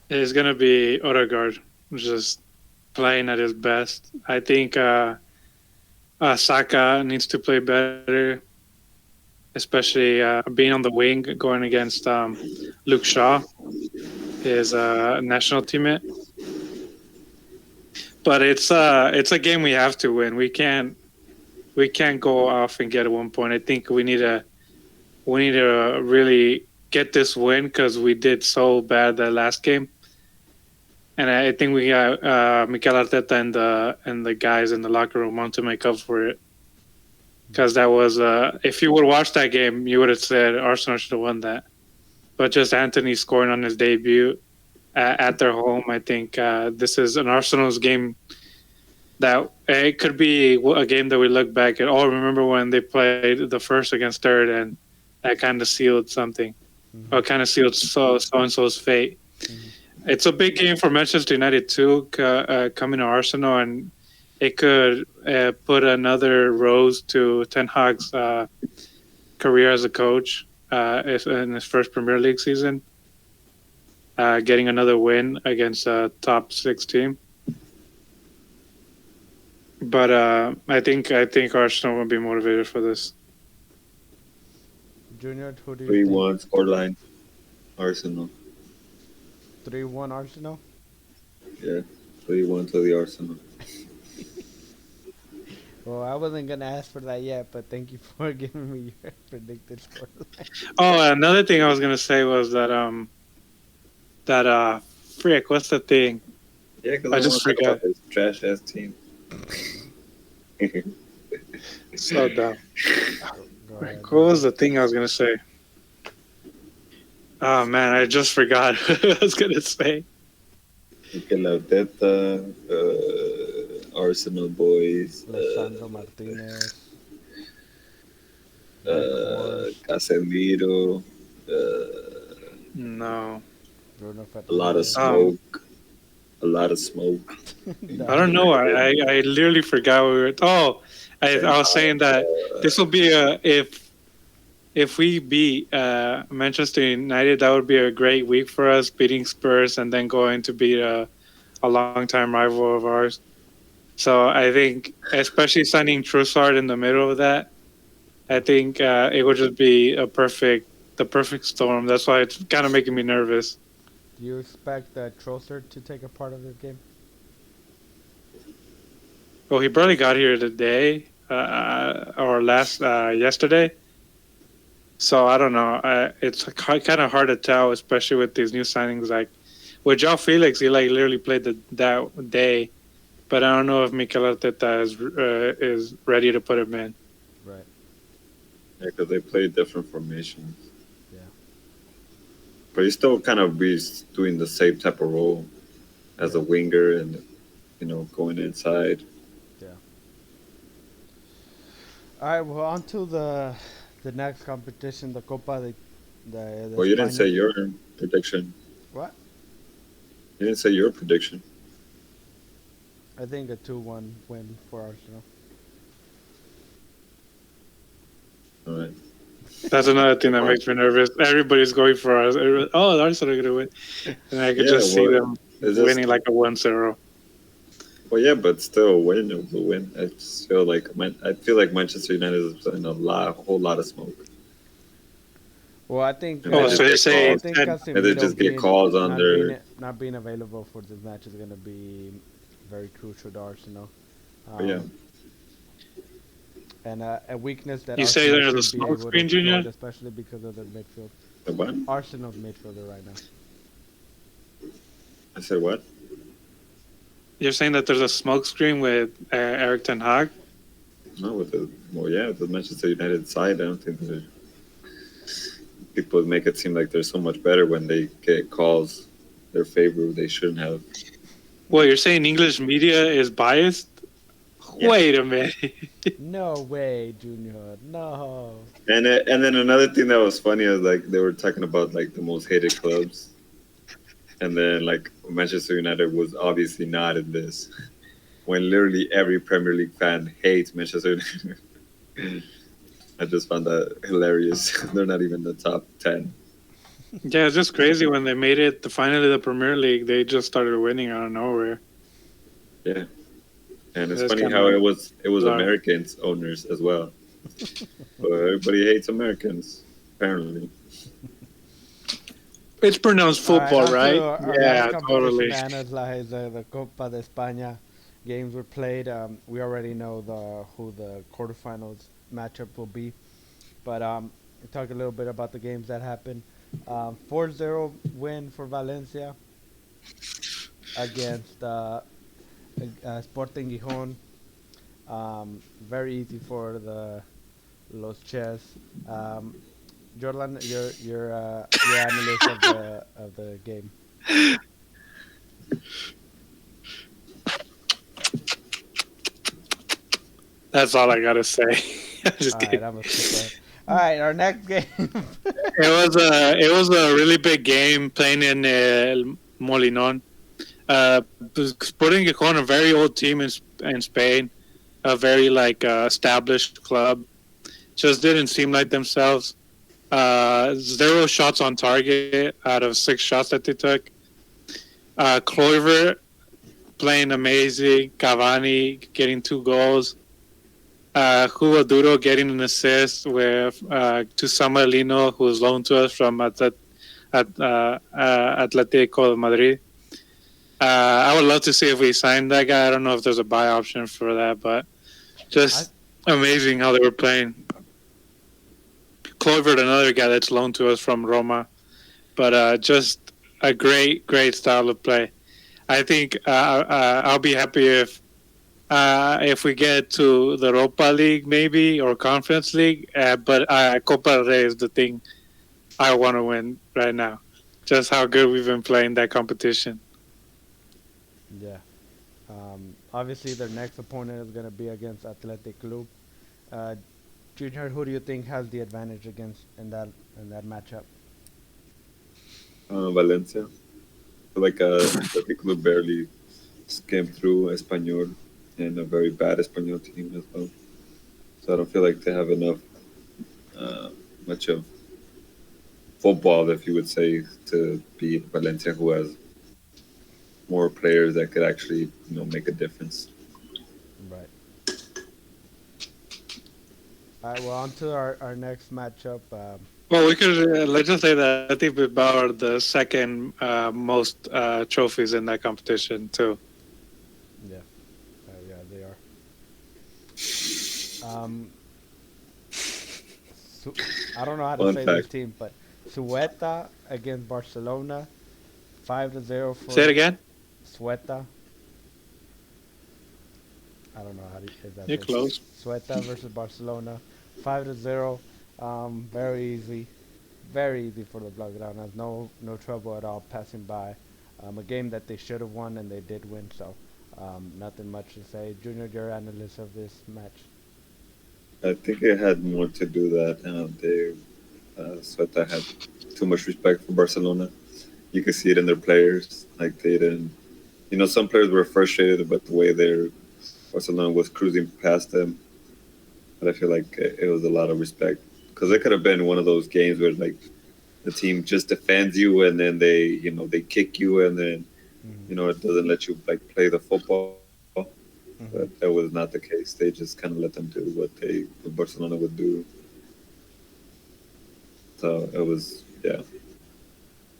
It's gonna be Odegaard, just playing at his best. I think Saka needs to play better, especially being on the wing, going against Luke Shaw, his national teammate. But it's a game we have to win. We can't go off and get 1 point. I think we need to really get this win because we did so bad that last game. And I think we got Mikel Arteta and the guys in the locker room want to make up for it. Because that was, if you would watch that game, you would have said Arsenal should have won that. But just Anthony scoring on his debut at their home, I think this is an Arsenal's game that it could be a game that we look back at. Oh, remember when they played the first against third and that kind of sealed something. Mm-hmm. Or kind of sealed so-and-so's fate. Mm-hmm. It's a big game for Manchester United too, coming to Arsenal, and it could put another rose to Ten Hag's career as a coach in his first Premier League season, getting another win against a top 6 team. But I think Arsenal will be motivated for this. Junior, who do you 3-1 scoreline, Arsenal. 3-1 Arsenal? Yeah, 3-1 to the Arsenal. Well, I wasn't going to ask for that yet, but thank you for giving me your predicted scoreline. Oh, another thing I was going to say was that, frick, what's the thing? Yeah, because I just forgot. This trash-ass team. So dumb. What was the thing I was going to say? Oh man, I just forgot what I was gonna say. Mikel Arteta, Arsenal boys, Lisandro Martinez, Weghorst, Casemiro, No. Bruno a lot of Fernandes. Um, smoke, a lot of smoke. I don't David. know. I literally forgot we were. Oh, I was saying that this will be a if we beat Manchester United, that would be a great week for us, beating Spurs and then going to beat a longtime rival of ours. So I think, especially signing Trossard in the middle of that, I think it would just be the perfect storm. That's why it's kind of making me nervous. Do you expect Trossard to take a part of this game? Well, he barely got here today or last yesterday. So I don't know. It's kind of hard to tell, especially with these new signings. Like with João Felix, he like literally played that day, but I don't know if Mikel Arteta is ready to put him in. Right. Yeah, because they play different formations. Yeah. But he still kind of be doing the same type of role as a winger and, going inside. Yeah. All right. Well, on to the next competition, the Copa de Well, you didn't say España. your prediction. What? You didn't say your prediction. I think a 2-1 win for Arsenal. All right. That's another thing that makes me nervous. Everybody's going for us. Oh, the Arsenal are going to win. And I could Yeah, just see well, them it's just, winning like a 1-0. well, yeah, but still, win is a win. I just feel like Manchester United is in a whole lot of smoke. Well, I think. And they Oh, just so you're get saying I calls, think that, and they just get calls on their. not being available for this match is going to be very crucial to Arsenal. Yeah. And a weakness that you say Arsenal there's a should be smoke able to screen, Junior? exploit, especially because of their midfield. The what? Arsenal's midfielder right now. I said what? You're saying that there's a smoke screen with Eric Ten Hag? No, with the Manchester United side, I don't think that people make it seem like they're so much better when they get calls their favor they shouldn't have. Well, you're saying English media is biased? Yeah. Wait a minute. No way, Junior. No. And then another thing that was funny was like they were talking about like the most hated clubs, and then like Manchester United was obviously not in this, when literally every Premier League fan hates Manchester United. I just found that hilarious. They're not even the top 10. Yeah, it's just crazy when they made it finally the Premier League. They just started winning out of nowhere. Yeah, and it's That's funny kinda how like it was bizarre. Americans owners as well. But everybody hates Americans apparently. It's pronounced football, On to right? our Yeah, last competition totally. to analyze the Copa de España games were played. We already know who the quarterfinals matchup will be, but we'll talk a little bit about the games that happened. 4-0 win for Valencia against Sporting Gijón. Very easy for the Los Ches. Jordan, your analyst of the game. That's all I gotta say. Just All kidding. right, I'm a skip that. All right, our next game. It was a really big game playing in El Molinón. Sporting Gijón, a very old team in Spain, a very established club, just didn't seem like themselves. 0 shots on target out of 6 shots that they took. Kluivert playing amazing. Cavani getting 2 goals. Hugo Duro getting an assist with to Samuelino, who was loaned to us from Atletico de Madrid. I would love to see if we signed that guy. I don't know if there's a buy option for that, but just amazing how they were playing. Kluivert, another guy that's loaned to us from Roma, but just a great style of play. I think I'll be happy if we get to the Europa League maybe or Conference League, but Copa del Rey is the thing I want to win right now. Just how good we've been playing that competition. Yeah. Obviously, their next opponent is going to be against Athletic Club. Uh, Junior, who do you think has the advantage against in that matchup? Valencia. Like Athletic Club barely came through Espanyol and a very bad Espanyol team as well. So I don't feel like they have enough much of football, if you would say, to beat Valencia, who has more players that could actually make a difference. Right. All right. Well, on to our next matchup. Well, we could let's just say that I think Bilbao are the second most trophies in that competition too. Yeah. Yeah, they are. Um, I don't know how to Fun say this fact. team, but Sueta against Barcelona, 5-0 Say it for again. Sueta. I don't know how to if that's You're it. close. Sueta versus Barcelona, 5-0. Very easy, very easy for the Blaugranas. No trouble at all passing by. A game that they should have won and they did win. So nothing much to say. Junior, your analyst of this match. I think it had more to do that they Sueta had too much respect for Barcelona. You could see it in their players. Like they didn't, some players were frustrated about the way their Barcelona was cruising past them. But I feel like it was a lot of respect because it could have been one of those games where like the team just defends you and then they kick you and then Hmm. it doesn't let you like play the football. Hmm. But that was not the case. They just kind of let them do what Barcelona would do. So it was, yeah.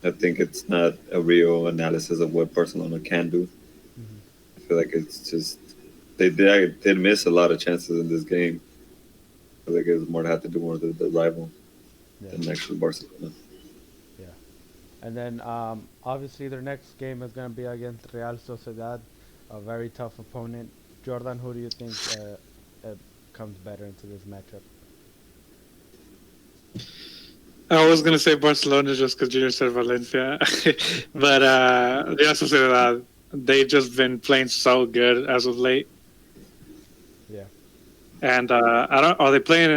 I think it's not a real analysis of what Barcelona can do. Hmm. I feel like it's just they did miss a lot of chances in this game. I feel like it was more had to do more with the rival Yeah, than actually Barcelona. yeah. And then obviously their next game is going to be against Real Sociedad, a very tough opponent. Jordan, who do you think comes better into this matchup? I was gonna say Barcelona just because Junior said Valencia, but they also said that they've just been playing so good as of late. Yeah. And I don't. Are they playing?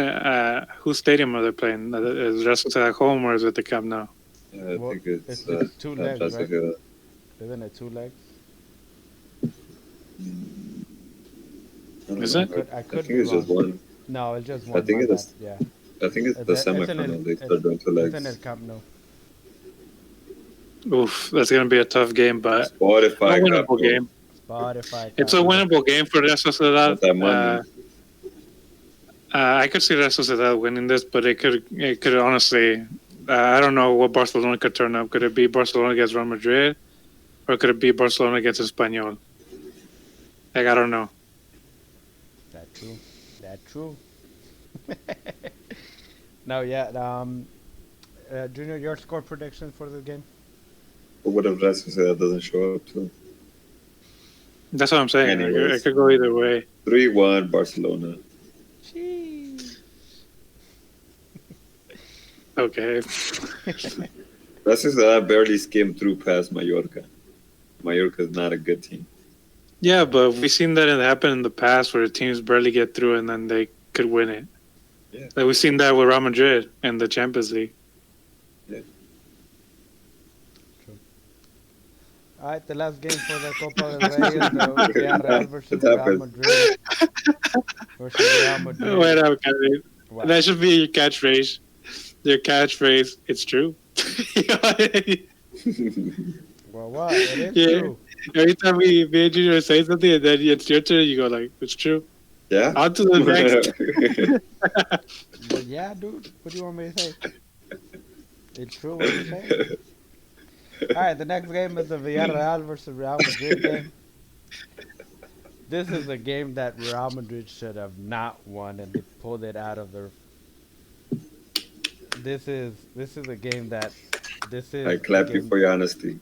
Whose stadium are they playing? Is Rest at home or is it the Camp Nou? Yeah, I Well, think it's it's two legs, right? Atletico. Isn't it two legs? I don't Is know. it? I I could think be it's just wrong. one. No, it's just I one. think My bad. it's Yeah. I think it's the It's in semifinal. They start doing two it's in El legs. Camp Nou. Oof, that's gonna be a tough game, but a Spotify winnable capital. game. Spotify It's a Camp Nou. winnable game for Real Sociedad. Not that money. I could see Real Sociedad winning this, but it could honestly. I don't know what Barcelona could turn up. Could it be Barcelona against Real Madrid, or could it be Barcelona against Espanyol? Like I don't know. That true. That true. No, yeah. Junior, your score prediction for this game? But what if Racing that doesn't show up too? That's what I'm saying. It Anyways, could go either way. 3-1 Barcelona. Sheesh. Okay. Racing that barely skimmed through past Mallorca. Mallorca is not a good team. Yeah, but we've seen that it happen in the past where teams barely get through and then they could win it. Yeah. Like we've seen that with Real Madrid in the Champions League. All right, the last game for the Copa del Rey is the Villarreal versus It Real happens. Madrid. Versus Real Madrid. Wait up, Kevin. What? That should be your catchphrase. Your catchphrase. It's true. Well, what? It is Yeah. true. Every time me and Junior say something and then it's your turn, you go like, it's true. Yeah. On to the next. But yeah, dude, what do you want me to say? It's true what you say. All right, the next game is the Villarreal versus Real Madrid game. This is a game that Real Madrid should have not won, and they pulled it out of their. This is a game that this is. I a clap you game- for your honesty.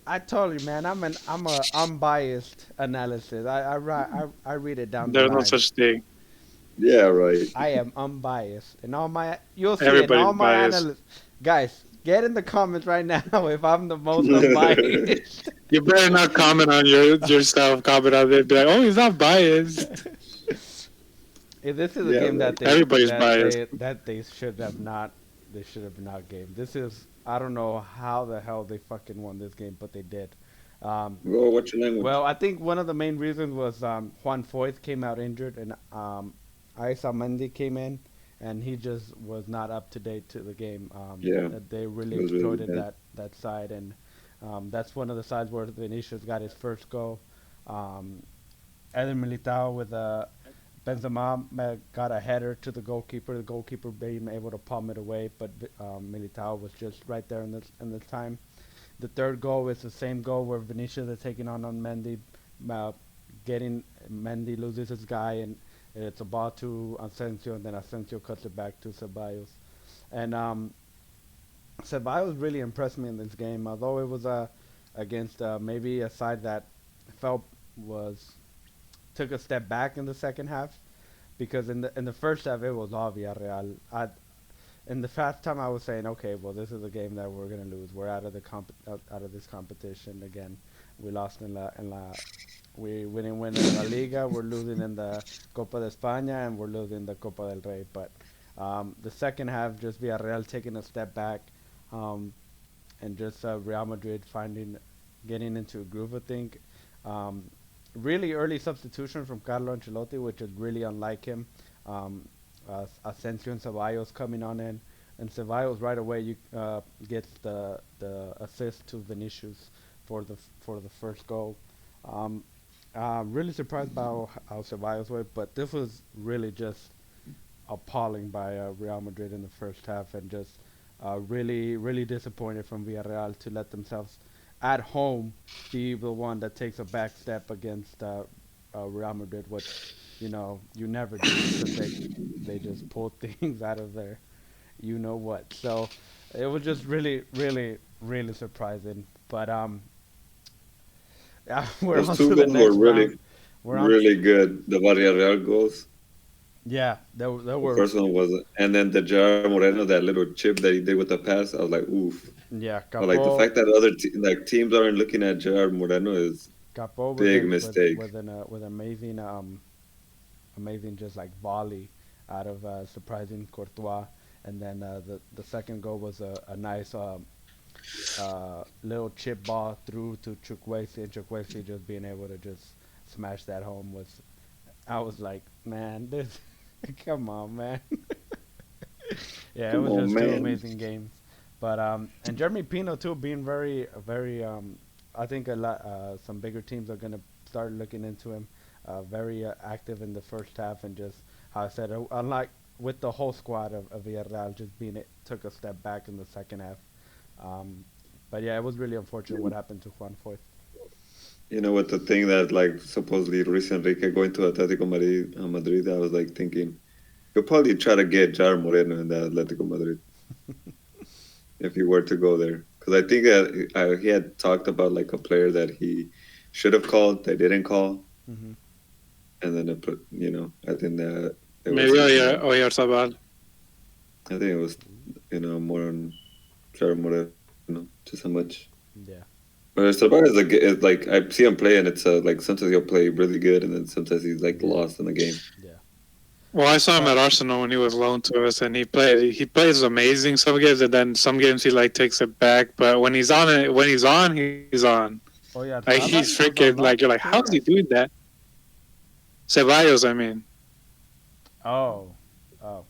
I told you, man. I'm a unbiased analysis. I read it down the There's no line. such thing. Yeah, right. I am unbiased, and all my you'll see it in Everybody's all my biased. analysts. Guys, get in the comments right now if I'm the most unbiased. You better not comment on yourself. Comment on it. Be like, oh, he's not biased. This is a Yeah, game right. that they Everybody's that biased. they that they should have not game. This is I don't know how the hell they fucking won this game, but they did. Um, Go watch your language. well, I think one of the main reasons was Juan Foyth came out injured, and Aisa Mendy came in, and he just was not up to date to the game. Yeah, That they really it was really exploited bad. that side, and that's one of the sides where Vinicius got his first goal. Um, Eder Militao with a Benzema got a header to the goalkeeper. The goalkeeper being able to palm it away, but Militao was just right there in the time. The third goal is the same goal where Vinicius is taking on Mendy, uh, getting Mendy loses his guy, and it's a ball to Asensio, and then Asensio cuts it back to Ceballos. And Ceballos really impressed me in this game, although it was against maybe a side that felt was took a step back in the second half, because in the first half it was all Villarreal. In the first time I was saying, okay, well this is a game that we're gonna lose. We're out of the out of this competition again. We lost we didn't win in La Liga. We're losing in the Copa de España, and we're losing the Copa del Rey. But the second half, just Villarreal taking a step back, um, and just Real Madrid getting into a groove. I think. Um, Really early substitution from Carlo Ancelotti, which is really unlike him. Um, Asensio and Ceballos coming on in, and Ceballos right away gets the assist to Vinicius for the first goal. Um, really surprised by how Ceballos went, but this was really just appalling by Real Madrid in the first half, and just really disappointed from Villarreal to let themselves at home be the one that takes a back step against Real Madrid, which you never do, because they just pull things out of their you know what. So it was just really surprising. But yeah, we're Those on two to the goals were next round. really, We're on. really good. The Villarreal goals. Yeah, there The were. first one was, and then the Gerard Moreno, that little chip that he did with the pass. I was like, oof. Yeah, But like the Capo fact that like teams aren't looking at Gerard Moreno is Capo big mistake. with amazing amazing just like volley out of surprising Courtois, and then the second goal was a nice little chip ball through to Chukwueze, and Chukwueze just being able to just smash that home was. I was like, man, this, come on, man. Yeah, it Come was on, just two man. amazing games. But and Jeremy Pino too being very I think a lot some bigger teams are gonna start looking into him. Very active in the first half, and just how I said, unlike with the whole squad of Villarreal, just being it took a step back in the second half. Um, but yeah, it was really unfortunate what happened to Juan Foyth. You know what, the thing that like supposedly Luis Enrique going to Atletico Madrid, I was like thinking he'll probably try to get Jar Moreno in the Atletico Madrid if he were to go there, because I think that he had talked about like a player that he should have called that didn't call, Hmm. and then I think that there was Maybe something on. Oyarzabal. I think it was more on Jar Moreno, just how much. Yeah, But Sabah is like I see him play, and it's like sometimes he'll play really good, and then sometimes he's like yeah, lost in the game. yeah. Well, I saw him Uh, at Arsenal when he was loaned to us, and he plays amazing some games, and then some games he like takes it back. But when he's on, he's on. Like he's Oyarzabal was freaking on like loan you're like, to how's you he guys? doing that? Ceballos, I mean. Oh, oh.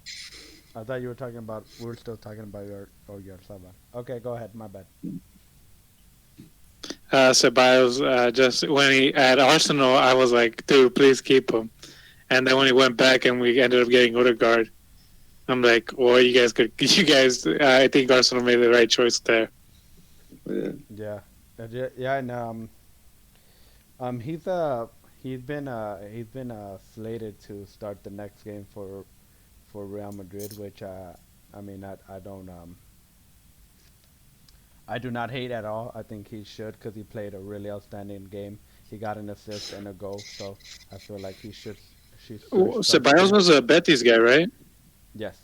I thought you were talking about. We were still talking about your Sabah. Okay, go ahead. My bad. Ceballos, just when he at Arsenal, I was like, dude, please keep him. And then when he went back and we ended up getting Odegaard, I'm like, well, you guys, I think Arsenal made the right choice there. But yeah, Yeah, yeah, and he's he's been slated to start the next game for Real Madrid, which I mean I do not hate at all. I think he should, because he played a really outstanding game. He got an assist and a goal, so I feel like he She switched up Ceballos to was a Betis guy, right? yes.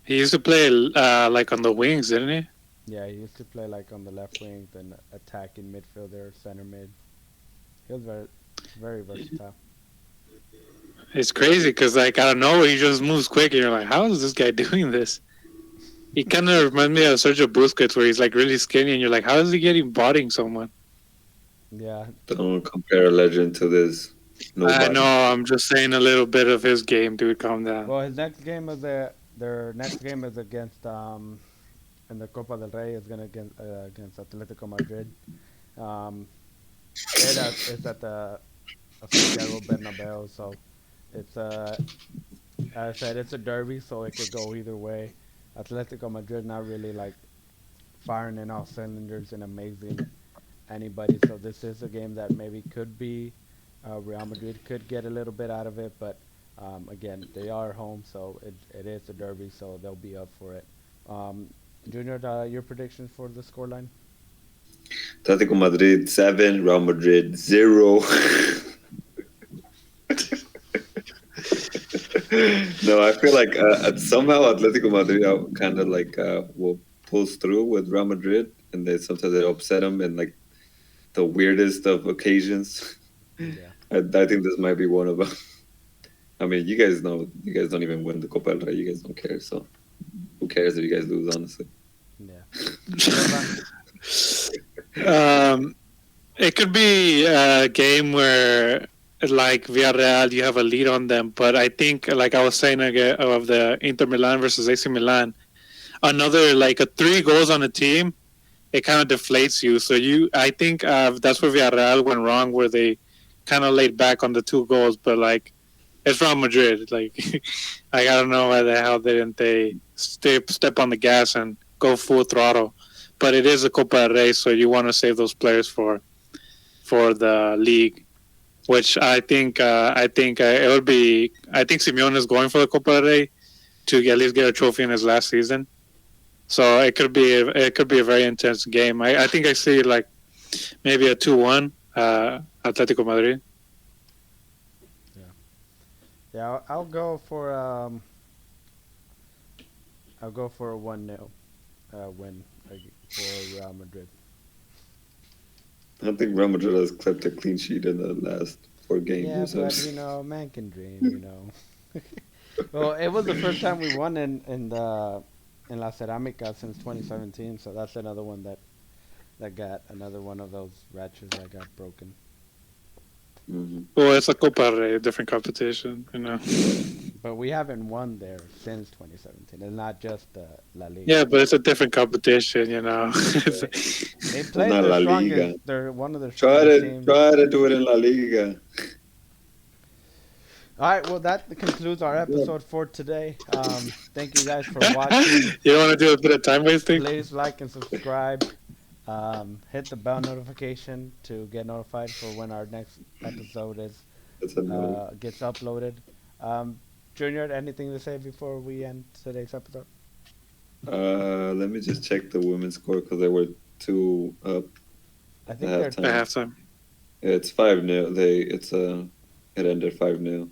He used to play like on the wings, didn't he? Yeah, he used to play like on the left wing, then attacking midfielder, center mid. He was very versatile. It's crazy because like I don't know, he just moves quick, and you're like, how is this guy doing this? He kind of reminds me of Sergio Busquets, where he's like really skinny, and you're like, how is he getting botting someone? Yeah, Don't compare a legend to this. Nobody. I know. I'm just saying a little bit of his game, dude. Calm down. well, his next game is their next game is against in the Copa del Rey is gonna against Atletico Madrid. Um, it's at the Santiago Bernabeu, so it's as I said it's a derby, so it could go either way. Atletico Madrid not really like firing in all cylinders and amazing anybody, so this is a game that maybe could be Real Madrid could get a little bit out of it, but again they are home, so it is a derby, so they'll be up for it. Um, Junior, your predictions for the scoreline? Atletico Madrid 7, Real Madrid 0. No, I feel like somehow Atletico Madrid kind of like will pulls through with Real Madrid, and they sometimes they upset them in like the weirdest of occasions. Yeah. I think this might be one of them. I mean, you guys know you guys don't even win the Copa del Rey. You guys don't care, so who cares if you guys lose? Honestly. Yeah. It could be a game where, like Villarreal, you have a lead on them. But I think, like I was saying again, of the Inter Milan versus AC Milan, another like a 3 goals on a team, it kind of deflates you. So I think that's where Villarreal went wrong, where they kind of laid back on the 2 goals. But like, it's Real Madrid. Like, I don't know why the hell didn't they step on the gas and go full throttle. But it is a Copa del Rey, so you want to save those players for the league, which I think it would be. I think Simeone is going for the Copa del Rey to at least get a trophy in his last season. So it could be a very intense game. I think I see like maybe a 2-1 Atletico Madrid. Yeah, I'll go for a 1-0 win for Real Madrid. I don't think Real Madrid has clipped a clean sheet in the last 4 games. Yeah, but man can dream. Well, it was the first time we won in La Ceramica since 2017, so that's another one that got another one of those ratchets that got broken. Mm-hmm. Well, it's a Copa del Rey, different competition, But we haven't won there since 2017. It's not just La Liga. Yeah, but it's a different competition, They It's played not their La strongest. Liga. They're one of their Try strongest teams. to do it in La Liga. All right, well, that concludes our episode for today. Thank you guys for watching. You don't want to do a bit of time wasting? Please like and subscribe. Hit the bell notification to get notified for when our next episode gets uploaded. Junior, anything to say before we end today's episode? Let me just check the women's score because they were 2 up. I think they're At halftime. It's 5-0. It ended 5-0.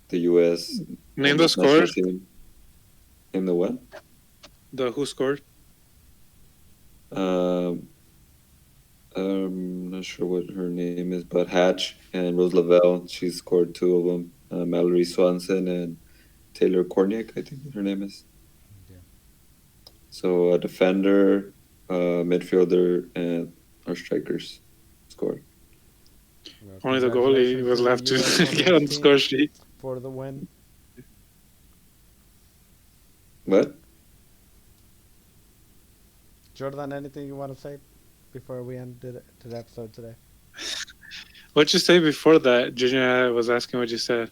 The U.S. Name the scores. Name the what? Who scored? I'm not sure what her name is, but Hatch and Rose Lavelle. She scored 2 of them. Mallory Swanson and Taylor Korniak, I think her name is. Yeah. So a defender, midfielder, and our strikers scored. Only the goalie was left to get on the score sheet. For the win. What? Jordan, anything you want to say before we end the episode today? What'd you say before that? Junior was asking what you said.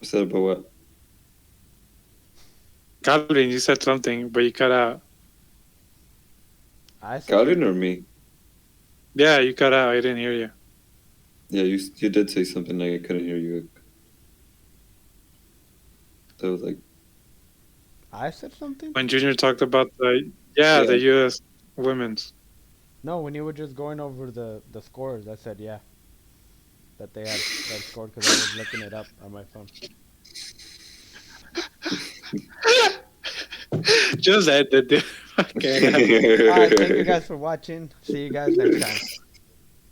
I said about what? Calvin, you said something, but you cut out. Calvin or me? Yeah, you cut out. I didn't hear you. Yeah, you did say something. I couldn't hear you. That was like. I said something? When Junior talked about the U.S. women's. No, when you were just going over the scores, I said yeah. that they had scored because I was looking it up on my phone. Just ended it. Okay. All right, thank you guys for watching. See you guys next time.